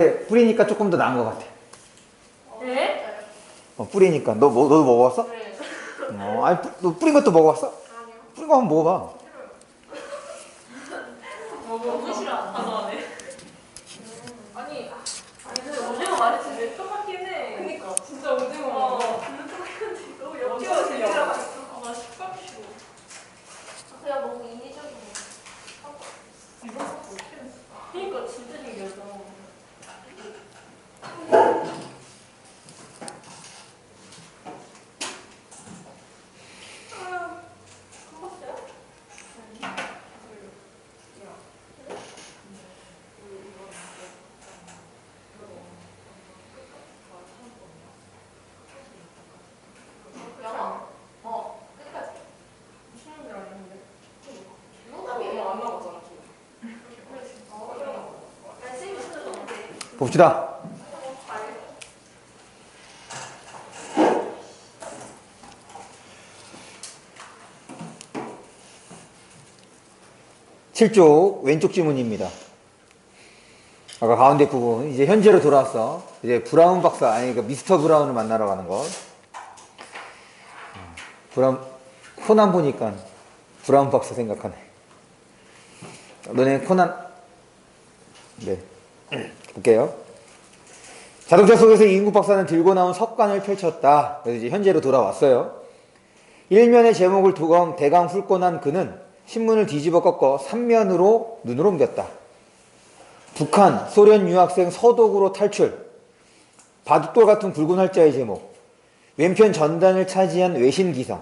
뿌리니까 조금 더 나은 것 같아. 네? 뿌리니까. 너도 먹어봤어? 네. 아니, 너 뿌린 것도 먹어봤어? 아니요. 뿌린 거 한번 먹어봐. 너무 싫어. 하네. 아니 근데 오징어 말했지 똑같긴 해. 그니까 진짜 오징어 똑같은데 너무 역겨워지려. 나 식감 싫어. 그냥 너무 인위적인 거. 이번 거 어떻게 했어? 그니까 진짜 신기하다. 봅시다. 칠쪽 왼쪽 지문입니다. 아까 가운데 부분 이제 현재로 돌아왔어. 이제 브라운 박사 아니 그 미스터 브라운을 만나러 가는 것. 브라운 코난 보니까 브라운 박사 생각하네. 너네 코난 네 볼게요. 자동차 속에서 이인국 박사는 들고 나온 석관을 펼쳤다. 그래서 이제 현재로 돌아왔어요. 일면의 제목을 대강 훑고 난 그는 신문을 뒤집어 꺾어 3면으로 눈을 옮겼다. 북한, 소련 유학생 서독으로 탈출. 바둑돌 같은 굵은 활자의 제목. 왼편 전단을 차지한 외신 기사.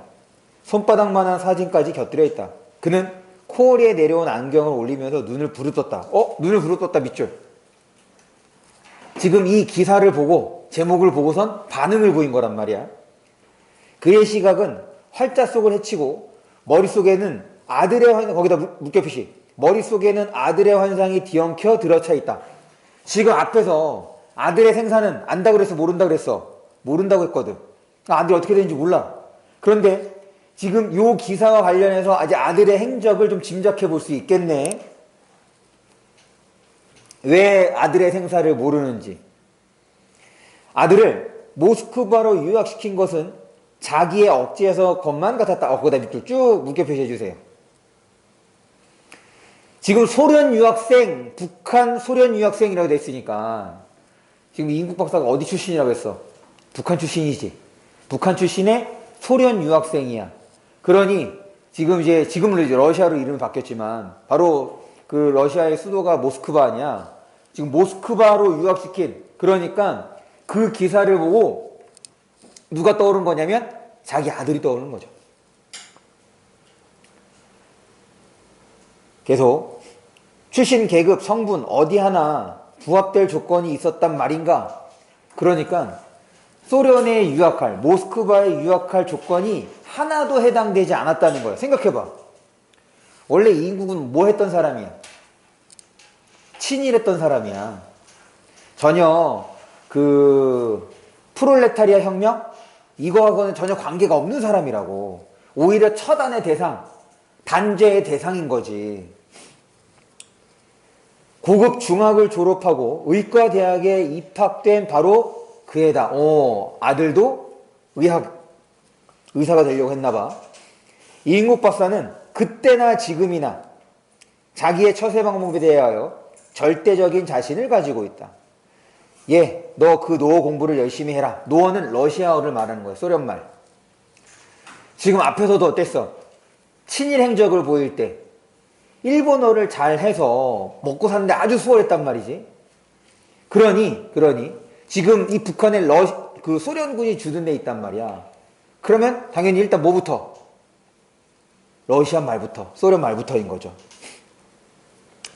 손바닥만한 사진까지 곁들여 있다. 그는 코어리에 내려온 안경을 올리면서 눈을 부릅떴다. 눈을 부릅떴다 밑줄. 지금 이 기사를 보고 제목을 보고선 반응을 보인 거란 말이야. 그의 시각은 활자 속을 헤치고 머릿속에는 아들의 환상, 거기다 물결표시. 머릿속에는 아들의 환상이 뒤엉켜 들어차 있다. 지금 앞에서 아들의 생사는 안다 그랬어, 모른다 그랬어? 모른다고 했거든. 아들이 어떻게 되는지 몰라. 그런데 지금 요 기사와 관련해서 아직 아들의 행적을 좀 짐작해 볼 수 있겠네. 왜 아들의 생사를 모르는지. 아들을 모스크바로 유학시킨 것은 자기의 억지에서 것만 같았다. 거기다 밑줄 쭉 물결 표시해 주세요. 지금 소련 유학생, 북한 소련 유학생이라고 돼 있으니까 지금 이인국 박사가 어디 출신이라고 했어? 북한 출신이지. 북한 출신의 소련 유학생이야. 그러니 지금은 이제 러시아로 이름이 바뀌었지만 바로 그 러시아의 수도가 모스크바 아니야. 지금 모스크바로 유학시킨. 그러니까 그 기사를 보고 누가 떠오른 거냐면 자기 아들이 떠오르는 거죠. 계속 출신, 계급, 성분 어디 하나 부합될 조건이 있었단 말인가? 그러니까 소련에 유학할, 모스크바에 유학할 조건이 하나도 해당되지 않았다는 거야. 생각해봐. 원래 이인국은 뭐 했던 사람이야? 친일했던 사람이야. 전혀 그 프롤레타리아 혁명? 이거하고는 전혀 관계가 없는 사람이라고. 오히려 처단의 대상, 단죄의 대상인 거지. 고급 중학을 졸업하고 의과대학에 입학된 바로 그 애다. 아들도 의사가 되려고 했나봐. 이인국 박사는 그때나 지금이나 자기의 처세 방법에 대하여 절대적인 자신을 가지고 있다. 너 그 노어 공부를 열심히 해라. 노어는 러시아어를 말하는 거야. 소련말. 지금 앞에서도 어땠어? 친일 행적을 보일 때 일본어를 잘 해서 먹고 사는데 아주 수월했단 말이지. 그러니 지금 이 북한에 그 소련군이 주둔 데 있단 말이야. 그러면 당연히 일단 뭐부터? 러시아 말부터, 소련 말부터인 거죠.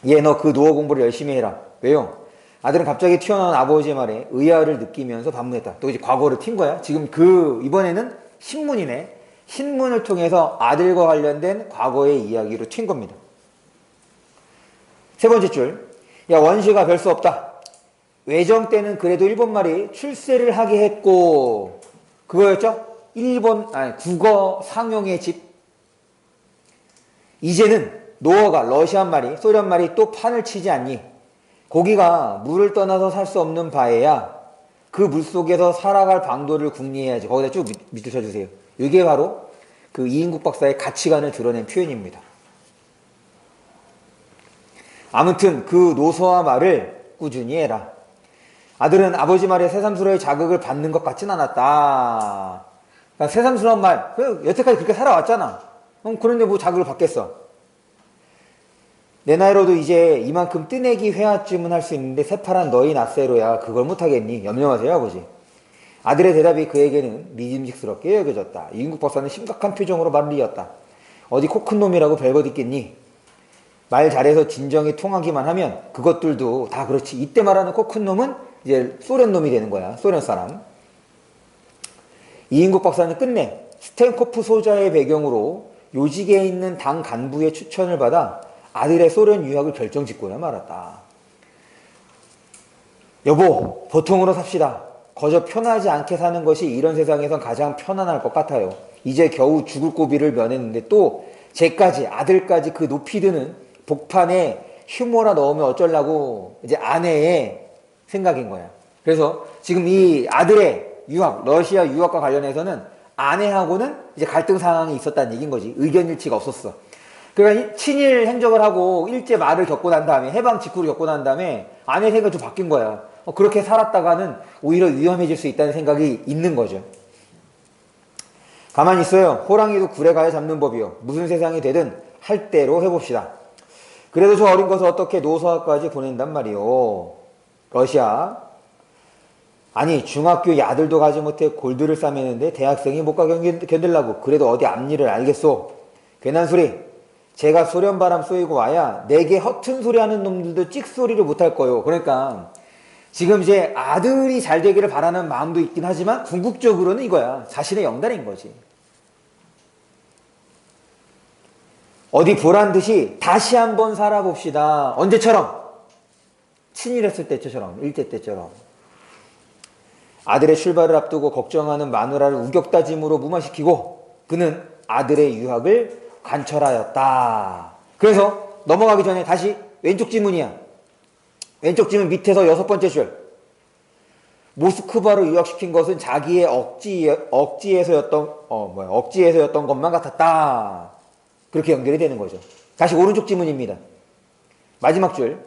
너 그 노어 공부를 열심히 해라. 왜요? 아들은 갑자기 튀어나온 아버지의 말에 의아를 느끼면서 반문했다. 또 이제 과거를 튄 거야. 지금 이번에는 신문이네. 신문을 통해서 아들과 관련된 과거의 이야기로 튄 겁니다. 세 번째 줄. 원시가 별 수 없다. 외정 때는 그래도 일본말이 출세를 하게 했고, 그거였죠? 국어 상용의 집. 이제는 노어가 러시아 말이, 소련 말이 또 판을 치지 않니? 고기가 물을 떠나서 살 수 없는 바에야 그 물속에서 살아갈 방도를 궁리해야지. 거기다 쭉 밑줄 쳐주세요. 이게 바로 그 이인국 박사의 가치관을 드러낸 표현입니다. 아무튼 그 노서와 말을 꾸준히 해라. 아들은 아버지 말에 새삼스러운 자극을 받는 것 같진 않았다. 그러니까 새삼스러운 말, 여태까지 그렇게 살아왔잖아. 그런데 뭐 자극을 받겠어. 내 나이로도 이제 이만큼 뜨내기 회화쯤은 할 수 있는데 새파란 너희 낯새로야 그걸 못하겠니? 염려하세요 아버지. 아들의 대답이 그에게는 믿음직스럽게 여겨졌다. 이인국 박사는 심각한 표정으로 말을 이었다. 어디 코 큰 놈이라고 별것 있겠니? 말 잘해서 진정이 통하기만 하면 그것들도 다 그렇지. 이때 말하는 코 큰 놈은 이제 소련 놈이 되는 거야. 소련 사람. 이인국 박사는 끝내 스텐코프 소자의 배경으로 요직에 있는 당 간부의 추천을 받아 아들의 소련 유학을 결정짓고야 말았다. 여보, 보통으로 삽시다. 거저 편하지 않게 사는 것이 이런 세상에선 가장 편안할 것 같아요. 이제 겨우 죽을 고비를 면했는데 또 쟤까지, 아들까지 그 높이 드는 복판에 휴머나 넣으면 어쩌려고 이제 아내의 생각인 거야. 그래서 지금 이 아들의 유학, 러시아 유학과 관련해서는 아내하고는 이제 갈등 상황이 있었다는 얘기인 거지. 의견 일치가 없었어. 그러니까 친일 행적을 하고 일제 말을 겪고 난 다음에 해방 직후를 겪고 난 다음에 아내 생각이 좀 바뀐 거야. 그렇게 살았다가는 오히려 위험해질 수 있다는 생각이 있는 거죠. 가만히 있어요. 호랑이도 굴에 가야 잡는 법이요. 무슨 세상이 되든 할 대로 해봅시다. 그래도 저 어린 것을 어떻게 노서학까지 보낸단 말이요. 러시아. 아니 중학교 야들도 가지 못해 골드를 싸매는데 대학생이 못 가 견딜라고. 그래도 어디 앞일을 알겠소. 괜한 소리. 제가 소련 바람 쏘이고 와야 내게 허튼 소리 하는 놈들도 찍소리를 못할 거요. 그러니까 지금 이제 아들이 잘 되기를 바라는 마음도 있긴 하지만 궁극적으로는 이거야. 자신의 영달인 거지. 어디 보란 듯이 다시 한번 살아봅시다. 언제처럼? 친일했을 때처럼, 일제 때처럼. 아들의 출발을 앞두고 걱정하는 마누라를 우격다짐으로 무마시키고 그는 아들의 유학을 관철하였다. 그래서 넘어가기 전에 다시 왼쪽 지문이야. 왼쪽 지문 밑에서 6번째 줄. 모스크바로 유학시킨 것은 자기의 억지에서였던 것만 같았다. 그렇게 연결이 되는 거죠. 다시 오른쪽 지문입니다. 마지막 줄.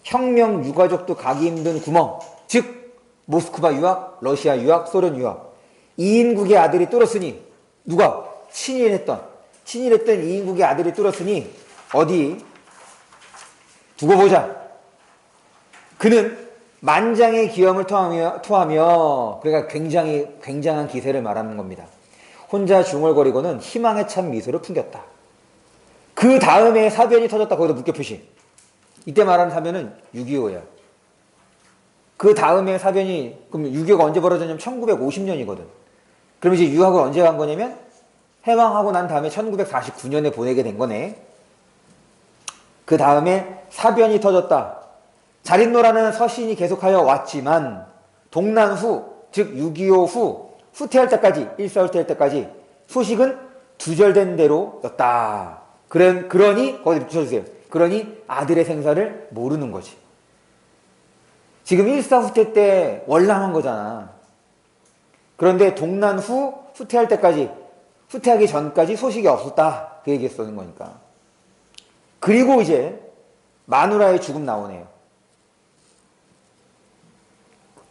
혁명 유가족도 가기 힘든 구멍. 즉 모스크바 유학, 러시아 유학, 소련 유학. 이인국의 아들이 뚫었으니 누가? 친일했던 이인국의 아들이 뚫었으니 어디 두고 보자. 그는 만장의 기염을 토하며 그러니까 굉장한 기세를 말하는 겁니다. 혼자 중얼거리고는 희망에 찬 미소를 풍겼다. 그 다음에 사변이 터졌다. 거기다 물결 표시. 이때 말하는 사변은 6.25야. 그 다음에 사변이 그럼 6.25가 언제 벌어졌냐면 1950년이거든. 그럼 이제 유학을 언제 간 거냐면 해방하고 난 다음에 1949년에 보내게 된 거네. 그 다음에 사변이 터졌다. 자린노라는 서신이 계속하여 왔지만 동란 후, 즉 6.25 후 후퇴할 때까지, 일사후퇴할 때까지 소식은 두절된 대로였다. 그러니 거기 붙여주세요. 그러니 아들의 생사를 모르는 거지. 지금 일사후퇴 때 월남한 거잖아. 그런데 동란 후 후퇴할 때까지, 후퇴하기 전까지 소식이 없었다. 그 얘기 쓰는 거니까. 그리고 이제 마누라의 죽음 나오네요.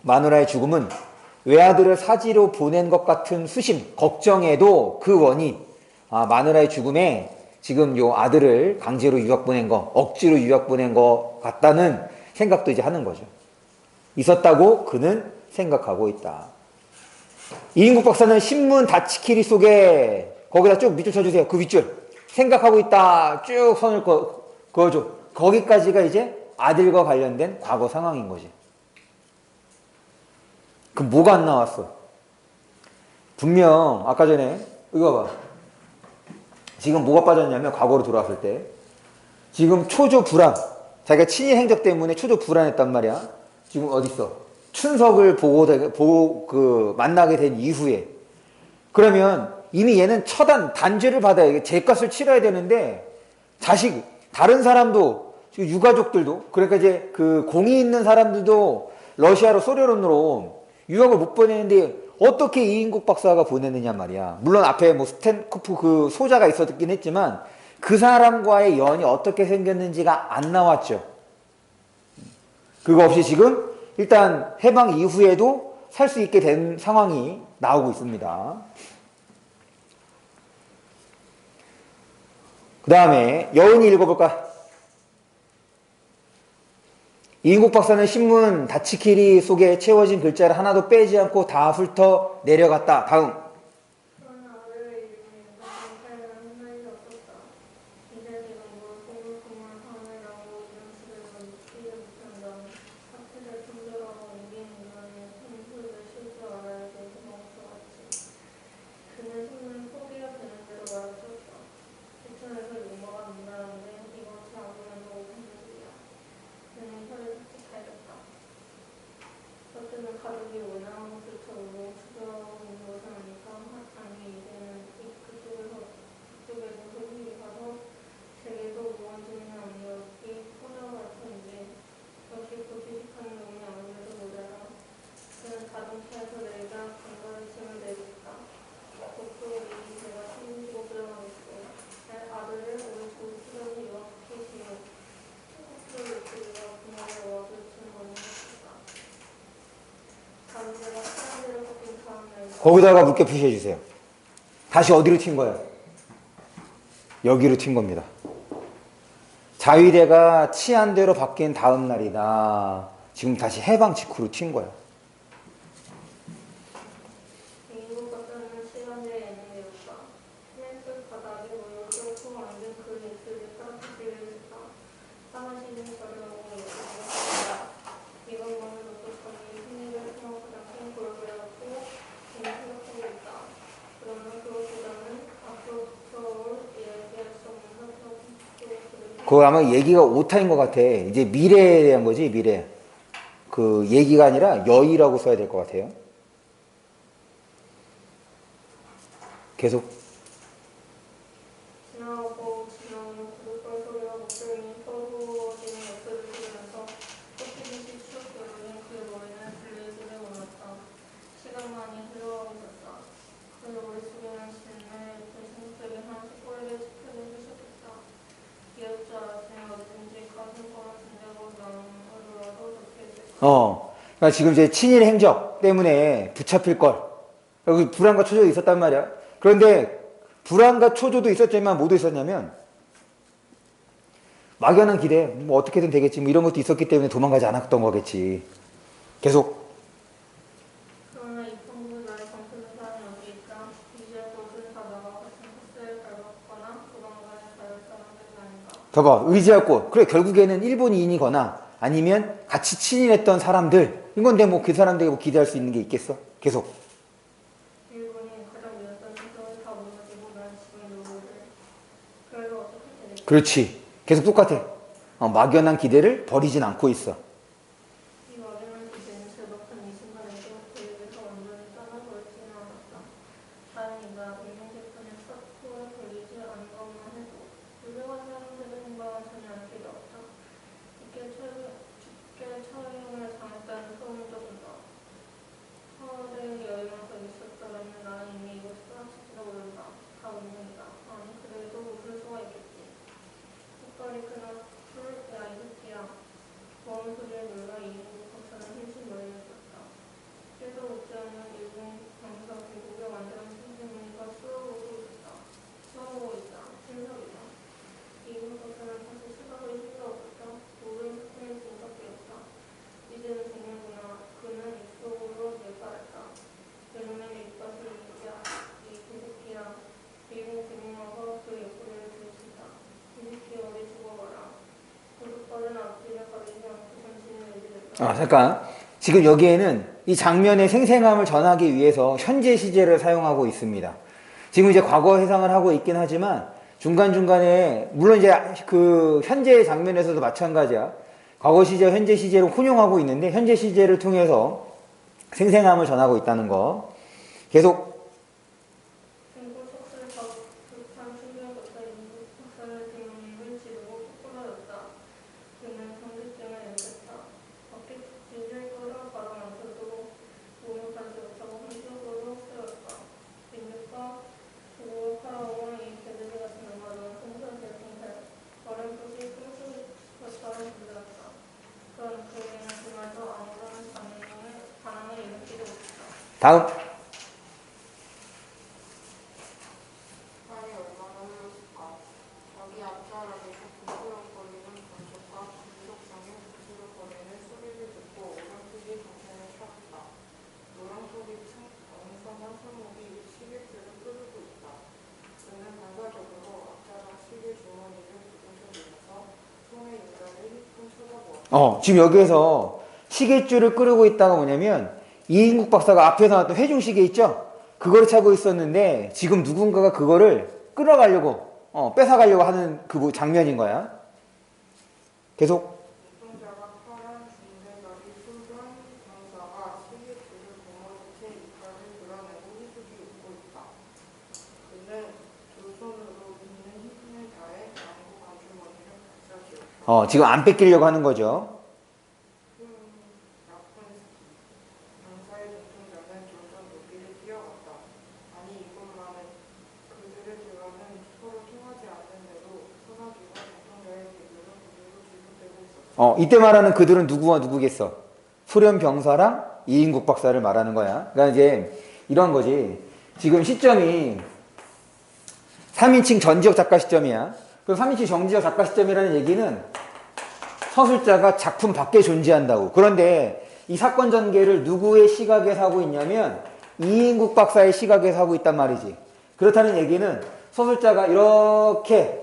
마누라의 죽음은 외아들을 사지로 보낸 것 같은 수심, 걱정에도 그 원인, 마누라의 죽음에 지금 요 아들을 강제로 유학 보낸 거, 억지로 유학 보낸 거 같다는 생각도 이제 하는 거죠. 있었다고 그는 생각하고 있다. 이인국 박사는 신문 다치키리 속에 거기다 쭉 밑줄 쳐주세요. 그 윗줄. 생각하고 있다. 쭉 선을 그어줘. 거기까지가 이제 아들과 관련된 과거 상황인 거지. 그럼 뭐가 안 나왔어? 분명 아까 전에 이거 봐. 지금 뭐가 빠졌냐면 과거로 돌아왔을 때 지금 초조 불안. 자기가 친일 행적 때문에 초조 불안했단 말이야. 지금 어딨어? 춘석을 만나게 된 이후에. 그러면 이미 얘는 단죄를 받아야 돼. 죄값을 치러야 되는데 다른 사람도 지금 유가족들도, 그러니까 이제 그 공이 있는 사람들도 러시아로 소련으로 유학을 못 보내는데 어떻게 이인국 박사가 보내느냐 말이야. 물론 앞에 뭐 스탠코프 그 소자가 있었긴 했지만 그 사람과의 연이 어떻게 생겼는지가 안 나왔죠. 그거 없이 지금 일단 해방 이후에도 살 수 있게 된 상황이 나오고 있습니다. 그 다음에 여운이 읽어볼까? 이인국 박사는 신문 다치키리 속에 채워진 글자를 하나도 빼지 않고 다 훑어 내려갔다. 다음. 그러나 아들의 이름이 경찰은 한 마디도 없었다. 이들이 너무 꼬물꼬물 하느라고 이런 수를 묻지 못한다. 사태를 통솔하고 옮긴 인간의 통솔을 쉴 줄 알아야 돼. 멍청하지. 그는 손을 포기가 되는 대로 말아쳤다. 부천에서 용마가 논다는데 이것이 아무래도 오픈 일이야. 그는 혀를 saksak갈겼다. 그때는 가족이 워낙 그토록 추적하고 있는 것을 아니까 아니 이제는 그쪽에서 소식이 가서 제게도 무언지는 아니었기 포자가 같은데 역시 그 주식하는 놈이 아무래도 모자라. 그는 자동차에서 내리자 간간히 침을 내뱉다. 독도 이 제가 책임지고 들어가겠소. 아들을 우리 조수들이 이렇게 지요. 코스를 우리가 부모를 와주신 거니 했다. 자위대가 사람들을 꺾인 다음에 거기다가 물개 표시해주세요. 다시 어디로 튄 거예요? 여기로 튄 겁니다. 자위대가 치안대로 바뀐 다음 날이다. 지금 다시 해방 직후로 튄 거야. 이인국 박사는 시간대에 예능되었다. 시멘트 바닥에 모여 뚫고 앉은 그 입술이 따뜻하게 했다. 사무실은 저려고 얘기했다. 이것만은 어떡하니 생일을 통하고 잡힌 골고였고 괜히 생각하고 있다. 그러나 그것보다는 앞으로 닥쳐올 이야기할 수 없는 사태가 그를 그거 아마 얘기가 오타인 것 같아. 이제 미래에 대한 거지, 미래. 그 얘기가 아니라 여의라고 써야 될 것 같아요. 계속. 지나오고 지나오는 구두발 소리와 목소리는 서부어지는 역사를 들으면서 꽃피듯이 추억 여론이 그의 머리를 들레들레 올랐다. 시간만이 흘러가고 있었다. 그의 머릿속에는 진을 그 생각들이 하나씩 꼬리를 찌푸리기 시작했다. 이럴 줄 알았으니 어디든지 가슴과는 진작으로 나무로라도 적혀있을까. 그러니까 지금 이제 친일 행적 때문에 붙잡힐 걸. 여기 불안과 초조도 있었단 말이야. 그런데 불안과 초조도 있었지만 뭐도 있었냐면 막연한 기대, 뭐 어떻게든 되겠지, 뭐 이런 것도 있었기 때문에 도망가지 않았던 거겠지. 계속. 그러나 입헌부 나의 정수는 사람이 여기 있다. 이제 곳은 다 나와 같은 코스를 밟았거나 도망가야 갈 사람들이 아닌가. 봐봐, 의지할 곳. 그래, 결국에는 일본인이거나 아니면 같이 친일했던 사람들. 이건데 뭐 그 사람들에게 뭐 기대할 수 있는 게 있겠어? 계속. 일본이 가장 위험했던 행성을 다 무너지고 난 지금 누구를 그래도 어떻게 되겠지? 그렇지. 계속 똑같아. 막연한 기대를 버리진 않고 있어. 이 막연한 기대는 절박한 이 순간에도 그에게서 완전히 떠나버리지는 않았다. 다행이다. 이명재편에 사고에 걸리지 않은 것만 해도 불려간 사람들의 생각은 전혀 알 필요 없다. 죽게 처형을 당했다는 소문도 본다. 서울에 여행을 더 있었더라면 나는 이미 이곳에 떠났을지도 모른다. 다 운명이다. 아니 그래도 웃을 수가 있겠지. 색깔이 그나 야 이 새끼야. 먹은 소리에 놀라 이인국 박사는 흰신 머리를 썼다. 깨도 웃지 않는 일본 병사 계곡에 완전한 생생이가 쏘아오고 있다. 신석이다. 이인국 박사는 다시 시각을 휘저었다. 모든 사건이 진석되었다. 이제는 죽는구나. 그는 입속으로 내발했다. 이놈의 입맛을 이기야. 이 개새끼야. 미국 대공화가 그 옆구리를 들이친다. 이 새끼 어디 죽어봐라. 고속발은 앞뒤를 가리지 않고 전신을 내비렸다. 잠깐. 지금 여기에는 이 장면의 생생함을 전하기 위해서 현재 시제를 사용하고 있습니다. 지금 이제 과거 해상을 하고 있긴 하지만 중간중간에 물론 이제 그 현재 장면에서도 마찬가지야. 과거 시제, 현재 시제로 혼용하고 있는데 현재 시제를 통해서 생생함을 전하고 있다는 거. 계속. 중국 척수를 급한 충격으로부터 이인국 박사를 등을 지르고 꼭 부러졌다. 다음. 시간이 얼마나 흘렀을까? 자기 앞사람이 부스럭거리는 감촉과 부스럭상의 부스럭거리는 소리를 듣고 오랑캐기 동생을 찾았다. 노랑소리 엉성한 손목이 시계줄을 끄르고 있다. 그는 반사적으로 앞사람 시계 주머니를 두근두근해서 손에 인자를 힐끔 쳐다보았다. 지금 여기에서 시계줄을 끄르고 있다가 뭐냐면 이인국 박사가 앞에서 나왔던 회중시계 있죠? 그거를 차고 있었는데 지금 누군가가 그거를 끌어가려고 뺏어가려고 하는 그 장면인 거야. 계속. 눈동자가 파란 중대가리 붉은 병사가 시계줄을 고무신 채 이빨을 드러내고 희죽이 웃고 있다. 그는 두 손으로 있는 힘을 다해 양복 안주머니를 감싸주었다. 지금 안 뺏기려고 하는 거죠. 나쁜 새끼. 병사의 눈동자는 점점 높이를 뛰어갔다. 아니 이것만은 그들의 대화는 서로 통하지 않는데도 소나기가 눈동자의 비교로 그들로 지속되고 있었다. 이때 말하는 그들은 누구와 누구겠어? 소련 병사랑 이인국 박사를 말하는 거야. 그러니까 이제 이런 거지. 지금 시점이 3인칭 전지적 작가 시점이야. 그 3인칭 전지적 작가 시점이라는 얘기는 서술자가 작품 밖에 존재한다고. 그런데 이 사건 전개를 누구의 시각에서 하고 있냐면 이인국 박사의 시각에서 하고 있단 말이지. 그렇다는 얘기는 서술자가 이렇게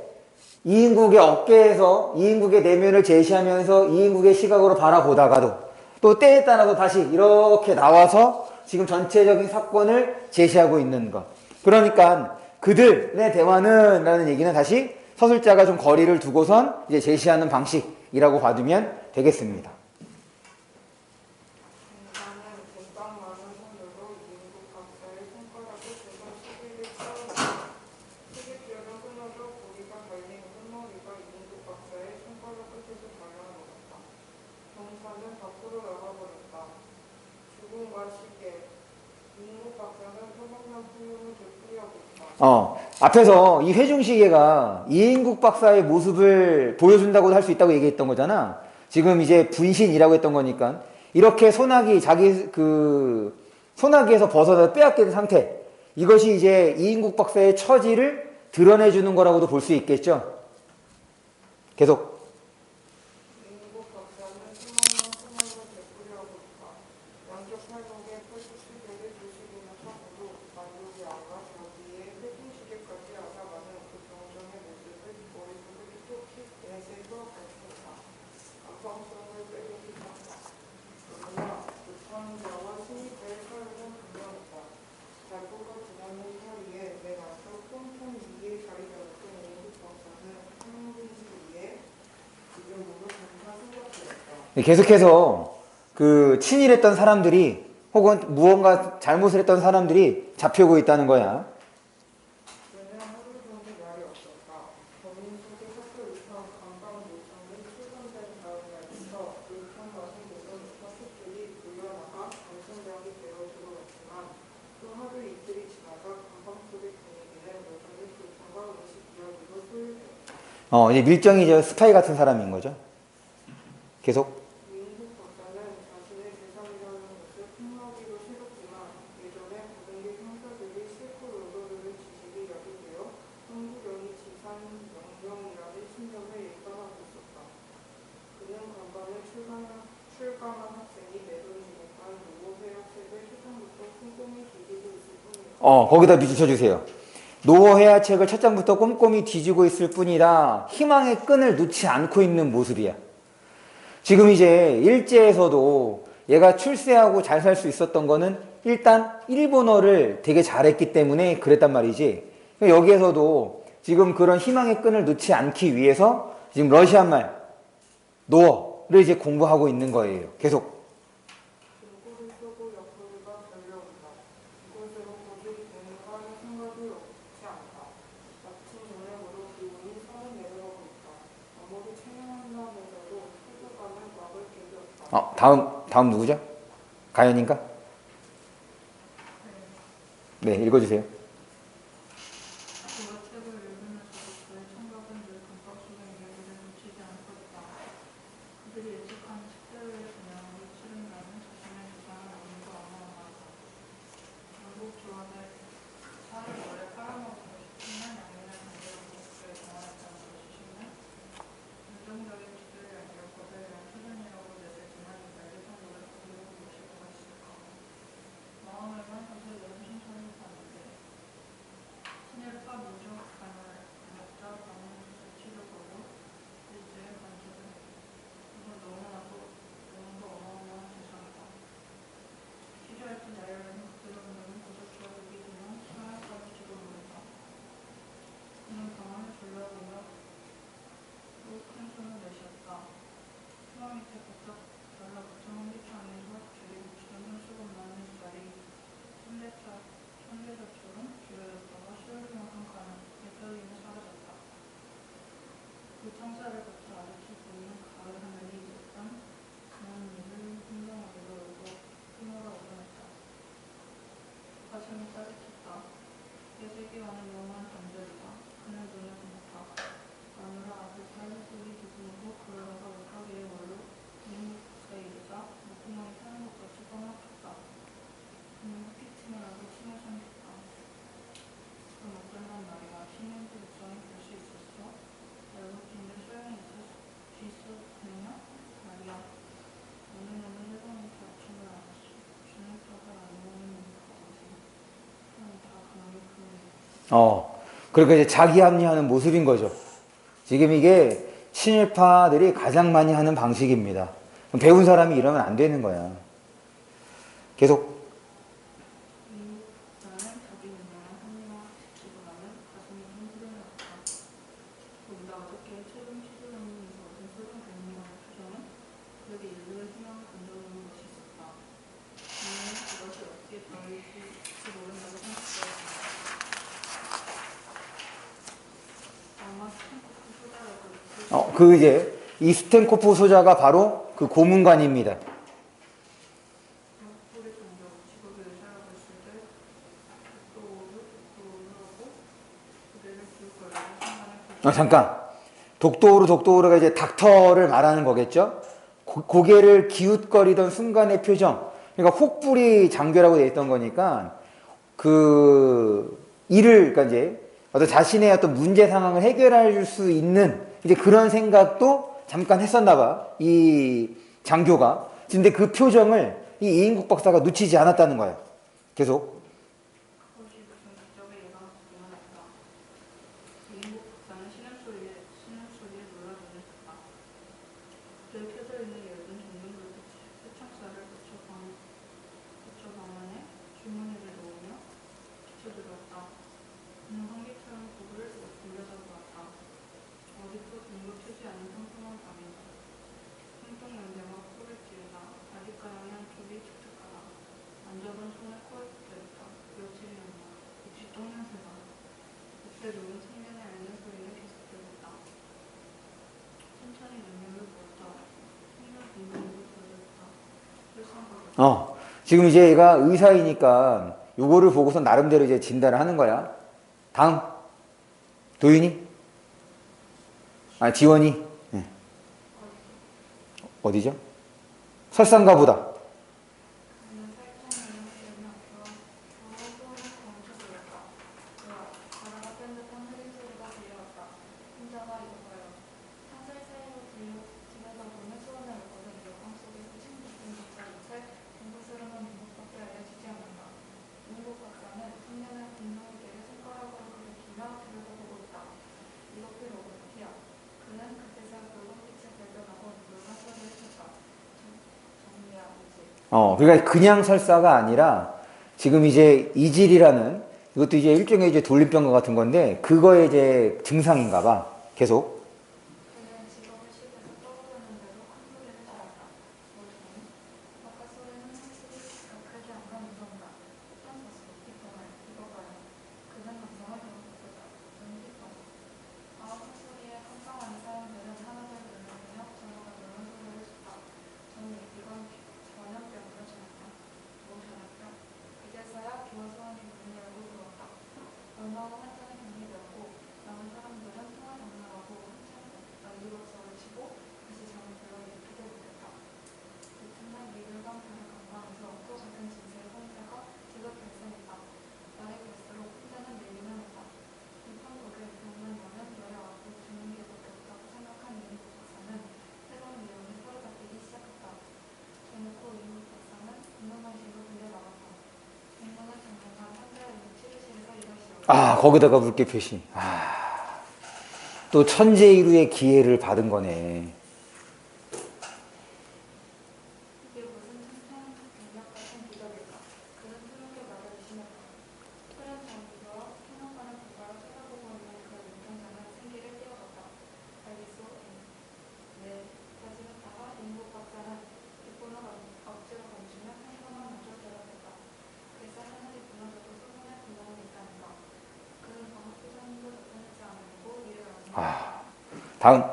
이인국의 어깨에서 이인국의 내면을 제시하면서 이인국의 시각으로 바라보다가도 또 때에 따라서 다시 이렇게 나와서 지금 전체적인 사건을 제시하고 있는 것. 그러니까 그들의 대화는 라는 얘기는 다시 서술자가 좀 거리를 두고선 이제 제시하는 방식이라고 봐두면 되겠습니다. 병사는 뱀빵 많은 손으로 이인국 박사의 손가락을 대고 시계를 채워놨다. 시계줄은 끊어져 고리가 달린 끝머리가 이인국 박사의 손가락 끝에서 달려나갔다. 병사는 밖으로 나가버렸다. 죽음과 시계. 이인국 박사는 소박한 풍경을 되풀이하고 있다. 앞에서 이 회중시계가 이인국 박사의 모습을 보여준다고 할 수 있다고 얘기했던 거잖아. 지금 이제 분신이라고 했던 거니까. 이렇게 소나기, 소나기에서 벗어나 빼앗게 된 상태. 이것이 이제 이인국 박사의 처지를 드러내주는 거라고도 볼 수 있겠죠. 계속. 이인국 박사는 소망만 소망을 되풀이하고 있다. 양쪽 팔목에 87개를 조식이나 차고도 만족이 안가 저기에 회중시계까지 앗아가는 그 병정의 모습을 머릿속에 톡톡히 내새서 밝힌다. 감성성을 빼놓기 쳤다. 그러나 급한 자와 신입의 사유는 분명했다. 발포가 지나는 사이에 맨 앞서 폰폰 위에 자리 잡았던 이인국 박사는 한국인지 위에 지금으로 잠깐 생각되었다. 계속해서 그 친일했던 사람들이 혹은 무언가 잘못을 했던 사람들이 잡혀오고 있다는 거야. 그는 하루 종일 말이 없었다. 범인 속에 섞여 있던 강강 노선이 출근된 다음 날부터 의편 마신 모든 파트들이 불려나가 강선장이 되어 들어왔지만 또 하루 이틀이 지나가 강방 속의 분위기는 여전히 불편과 음식 이야기로 소유되었다. 이제 밀정이 저 스파이 같은 사람인 거죠. 계속. 이인국 박사는 자신의 재산이라는 것을 폭로하기도 싫었지만 예전에 고등계 형사들이 실컷 얻어들은 지식이 야기되어 한국령이 지산 명령이라는 신념을 일관하고 있었다. 그는 간밤에 출감한 학생이 내던지니까 노후회 학생을 초장부터 꼼꼼히 뒤지고 있을 뿐이었다. 거기다 붙여주세요. 노회화책을 첫 장부터 꼼꼼히 뒤지고 있을 뿐이라 희망의 끈을 놓지 않고 있는 모습이야. 지금 이제 일제에서도 얘가 출세하고 잘 살 수 있었던 거는 일단 일본어를 되게 잘했기 때문에 그랬단 말이지. 여기에서도 지금 그런 희망의 끈을 놓지 않기 위해서 지금 러시안 말, 노어를 이제 공부하고 있는 거예요. 계속. 등골을 쓰고 옆구리가 달려온다. 이곳으로 고집이 되는가 하는 생각이 없지 않다. 마침 저녁으로 기온이 서른 내려가고 있다. 아무리 체념한다면서도 수수감은 막을 길이 없다. 다음 누구죠? 가연인가? 네, 읽어주세요. 그가 책을 읽으면서도 그의 청각은 늘 감각 속의 이야기를 놓치지 않았다. 그들이 예측하는 식대로의 전향으로 치른다는 자신의 주장은 너무도 어마어마하다. 가슴을 따뜻했다. 되새기와는 영원한 단절이다. 그는 눈을 감았다. 마누라 앞에 타는 소리 뒤집고 그러다가 못하기를 걸로 이응목사에 이르자 목구멍이 타는 것 같이 뻥막혔다. 그는 헛기침을 하고 침을 삼켰다. 그럼 어쩌면 말이야. 신명수 국장이 볼 수 있었어? 열받긴데 소용이 있었느냐? 말이야. 어느 놈은 회장님께 아침을 알았어. 주님께서 안 먹는 거지. 그럼 다 강하게 그러네. 그러니까 이제 자기 합리화하는 모습인 거죠. 지금 이게 친일파들이 가장 많이 하는 방식입니다. 배운 사람이 이러면 안 되는 거야. 계속. 나는 자기 운명을 합리화시키고 나면 가슴이 둥그러졌다. 보다 어저께 최근 시도연구에서 얻은 소련 백미관의 표정은 그에게 인류의 희망을 던져주는 것이 있었다. 나는 그것이 어떻게 다를지 모른다고 생각되었다. 아마 스탠코프 소자라고 있을 그 이제 이 스탠코프 소자가 바로 그 고문관입니다. 뿌리 종교 직업에 의사라고 했을 때 독도우르하고 그대를 키울 거라고 생각을 잠깐. 독도우르가 이제 닥터를 말하는 거겠죠? 고개를 기웃거리던 순간의 표정. 그러니까 혹부리 장교라고 되어 있던 거니까 그러니까 이제 어떤 자신의 어떤 문제 상황을 해결해 줄 수 있는 이제 그런 생각도 잠깐 했었나 봐. 이 장교가. 근데 그 표정을 이 이인국 박사가 놓치지 않았다는 거예요. 계속. 그것이 무슨 기적의 예감이었기만 했다. 이인국 박사는 신음소리에 놀라 눈을 떴다. 늘 켜져 있는 얇은 전등불 세창살을 붙여 방안에 주머니를 넣으며 비춰들어왔다. 그는 환기처럼 고개를 돌려다 보았다. 어디도 등도 켜지 않은 평평한 밤이다. 손톱연대와 코를 찌르다. 아직까지 한쪽이 촉촉하다. 만져본 손을 코에 붙여있다. 며칠이었나. 역시 똥냄새다. 그때 누군 생명을 앓는 소리는 계속되었다. 천천히 눈물을 부었다. 생명 공동으로 들렸다. 불쌍하다. 지금 이제 얘가 의사이니까 요거를 보고서 나름대로 이제 진단을 하는 거야. 다음. 도윤이? 지원이? 네. 어디죠? 설상가 보다. 그는 살짝 눈을 앞으로 손을 멈춰들었다. 바다가 뺀 듯한 흐린 소리가 들려왔다. 혼자가 이거봐요. 사슬 사이로 들여다 보는 수건을 얻거든 여광 속에서 침 뱉은 젖자릇에 둥그스름한 민국밖에 알려지지 않는다. 민국 박사는 청년의 분노에게 손가락으로 가리키며 들여다보고 있다. 이것이 로버트야. 그는 그제서야 붉은빛을 발견하고 물간 소리를 쳤다. 정리야, 이제. 그러니까 그냥 설사가 아니라 지금 이제 이질이라는 이것도 이제 일종의 이제 돌림병과 같은 건데 그거의 이제 증상인가 봐. 계속. 그는 직업을 식에서 떠오르는데도 큰 소리를 질렀다. 뭐더니? 바깥소리는 확실히 격하게 안가 무서운다. 딴 샀어. 뒷동을. 이거 봐요. 그는 감성을 더럽혔다. 눈이 뒷동. 헛소리에 깜깜한 사람들은 하나둘 놀라며 전화가 놀란 소리를 쳤다. 정리, 이건 전염병으로 전염병. 뭐 전염병? 이제서야 기어서온 기분이 열고 들어왔다. 얼마 후 환자는 격리되었고 남은 사람들은 통화장난하고 한참 난리박수를 치고 다시 잠을 들어 일으키지 못했다. 이튿날 미술관 별의 관광에서 또 같은 진세의 혼자가 지속 발생했다. 날이 갈수록 혼자는 늘기는 했다. 이판독에 병만 나면 여야 앞으로 죽는 게 더 낫다고 생각한 이인국 박사는 새로운 내용에 사로잡히기 시작했다. 대놓고 이인국 박사는 분노방식으로 들려나갔다. 공문을 전문한 환자의 치료실에서 이것이었다. 거기다가 물개 표시. 또 천재이루의 기회를 받은 거네. 이게 무슨 천천한 경력 같은 기적일까? 그는 트롯의 말을 의심했다. 푸른 장비와 평화관을 불바라 쳐다보고 있는 그 눈동자는 생기를 띄워줬다. 알겠소? 네. 다짐했다가 인국 박사는 뒷문을 억지로 감추며 평범한 말로 대답했다. 글쎄 하늘이 무너져도 소문에 구멍은 있다는가. 그는 방어 표정도 나타내지 않으려고 이를 알았다. 다음.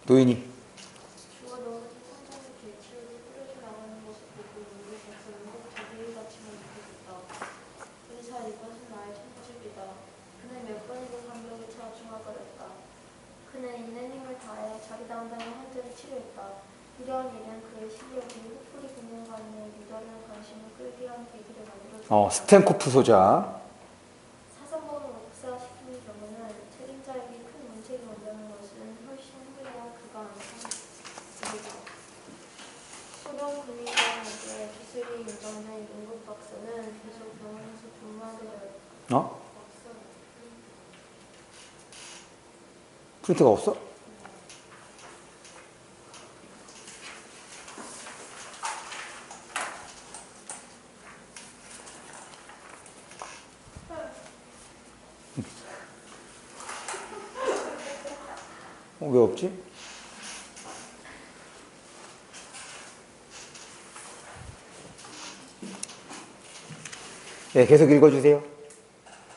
도윤이. 주가 너무 천천히 길치우고 뿌려져 나가는 모습 보고 우리 박사는 꼭 자기의 가치만 느껴졌다. 스탠코프 소자. 사성범을 복사시키는 경우는 책임자에게 큰 문책이 온다는 것은 훨씬 후에야 그가 안상입니다. 소련 군의관에게 기술이 인정된 임국 박사는 계속 병원에서 근무하게 되었다. 프린트가 없어? 왜 없지? 네, 계속 읽어주세요.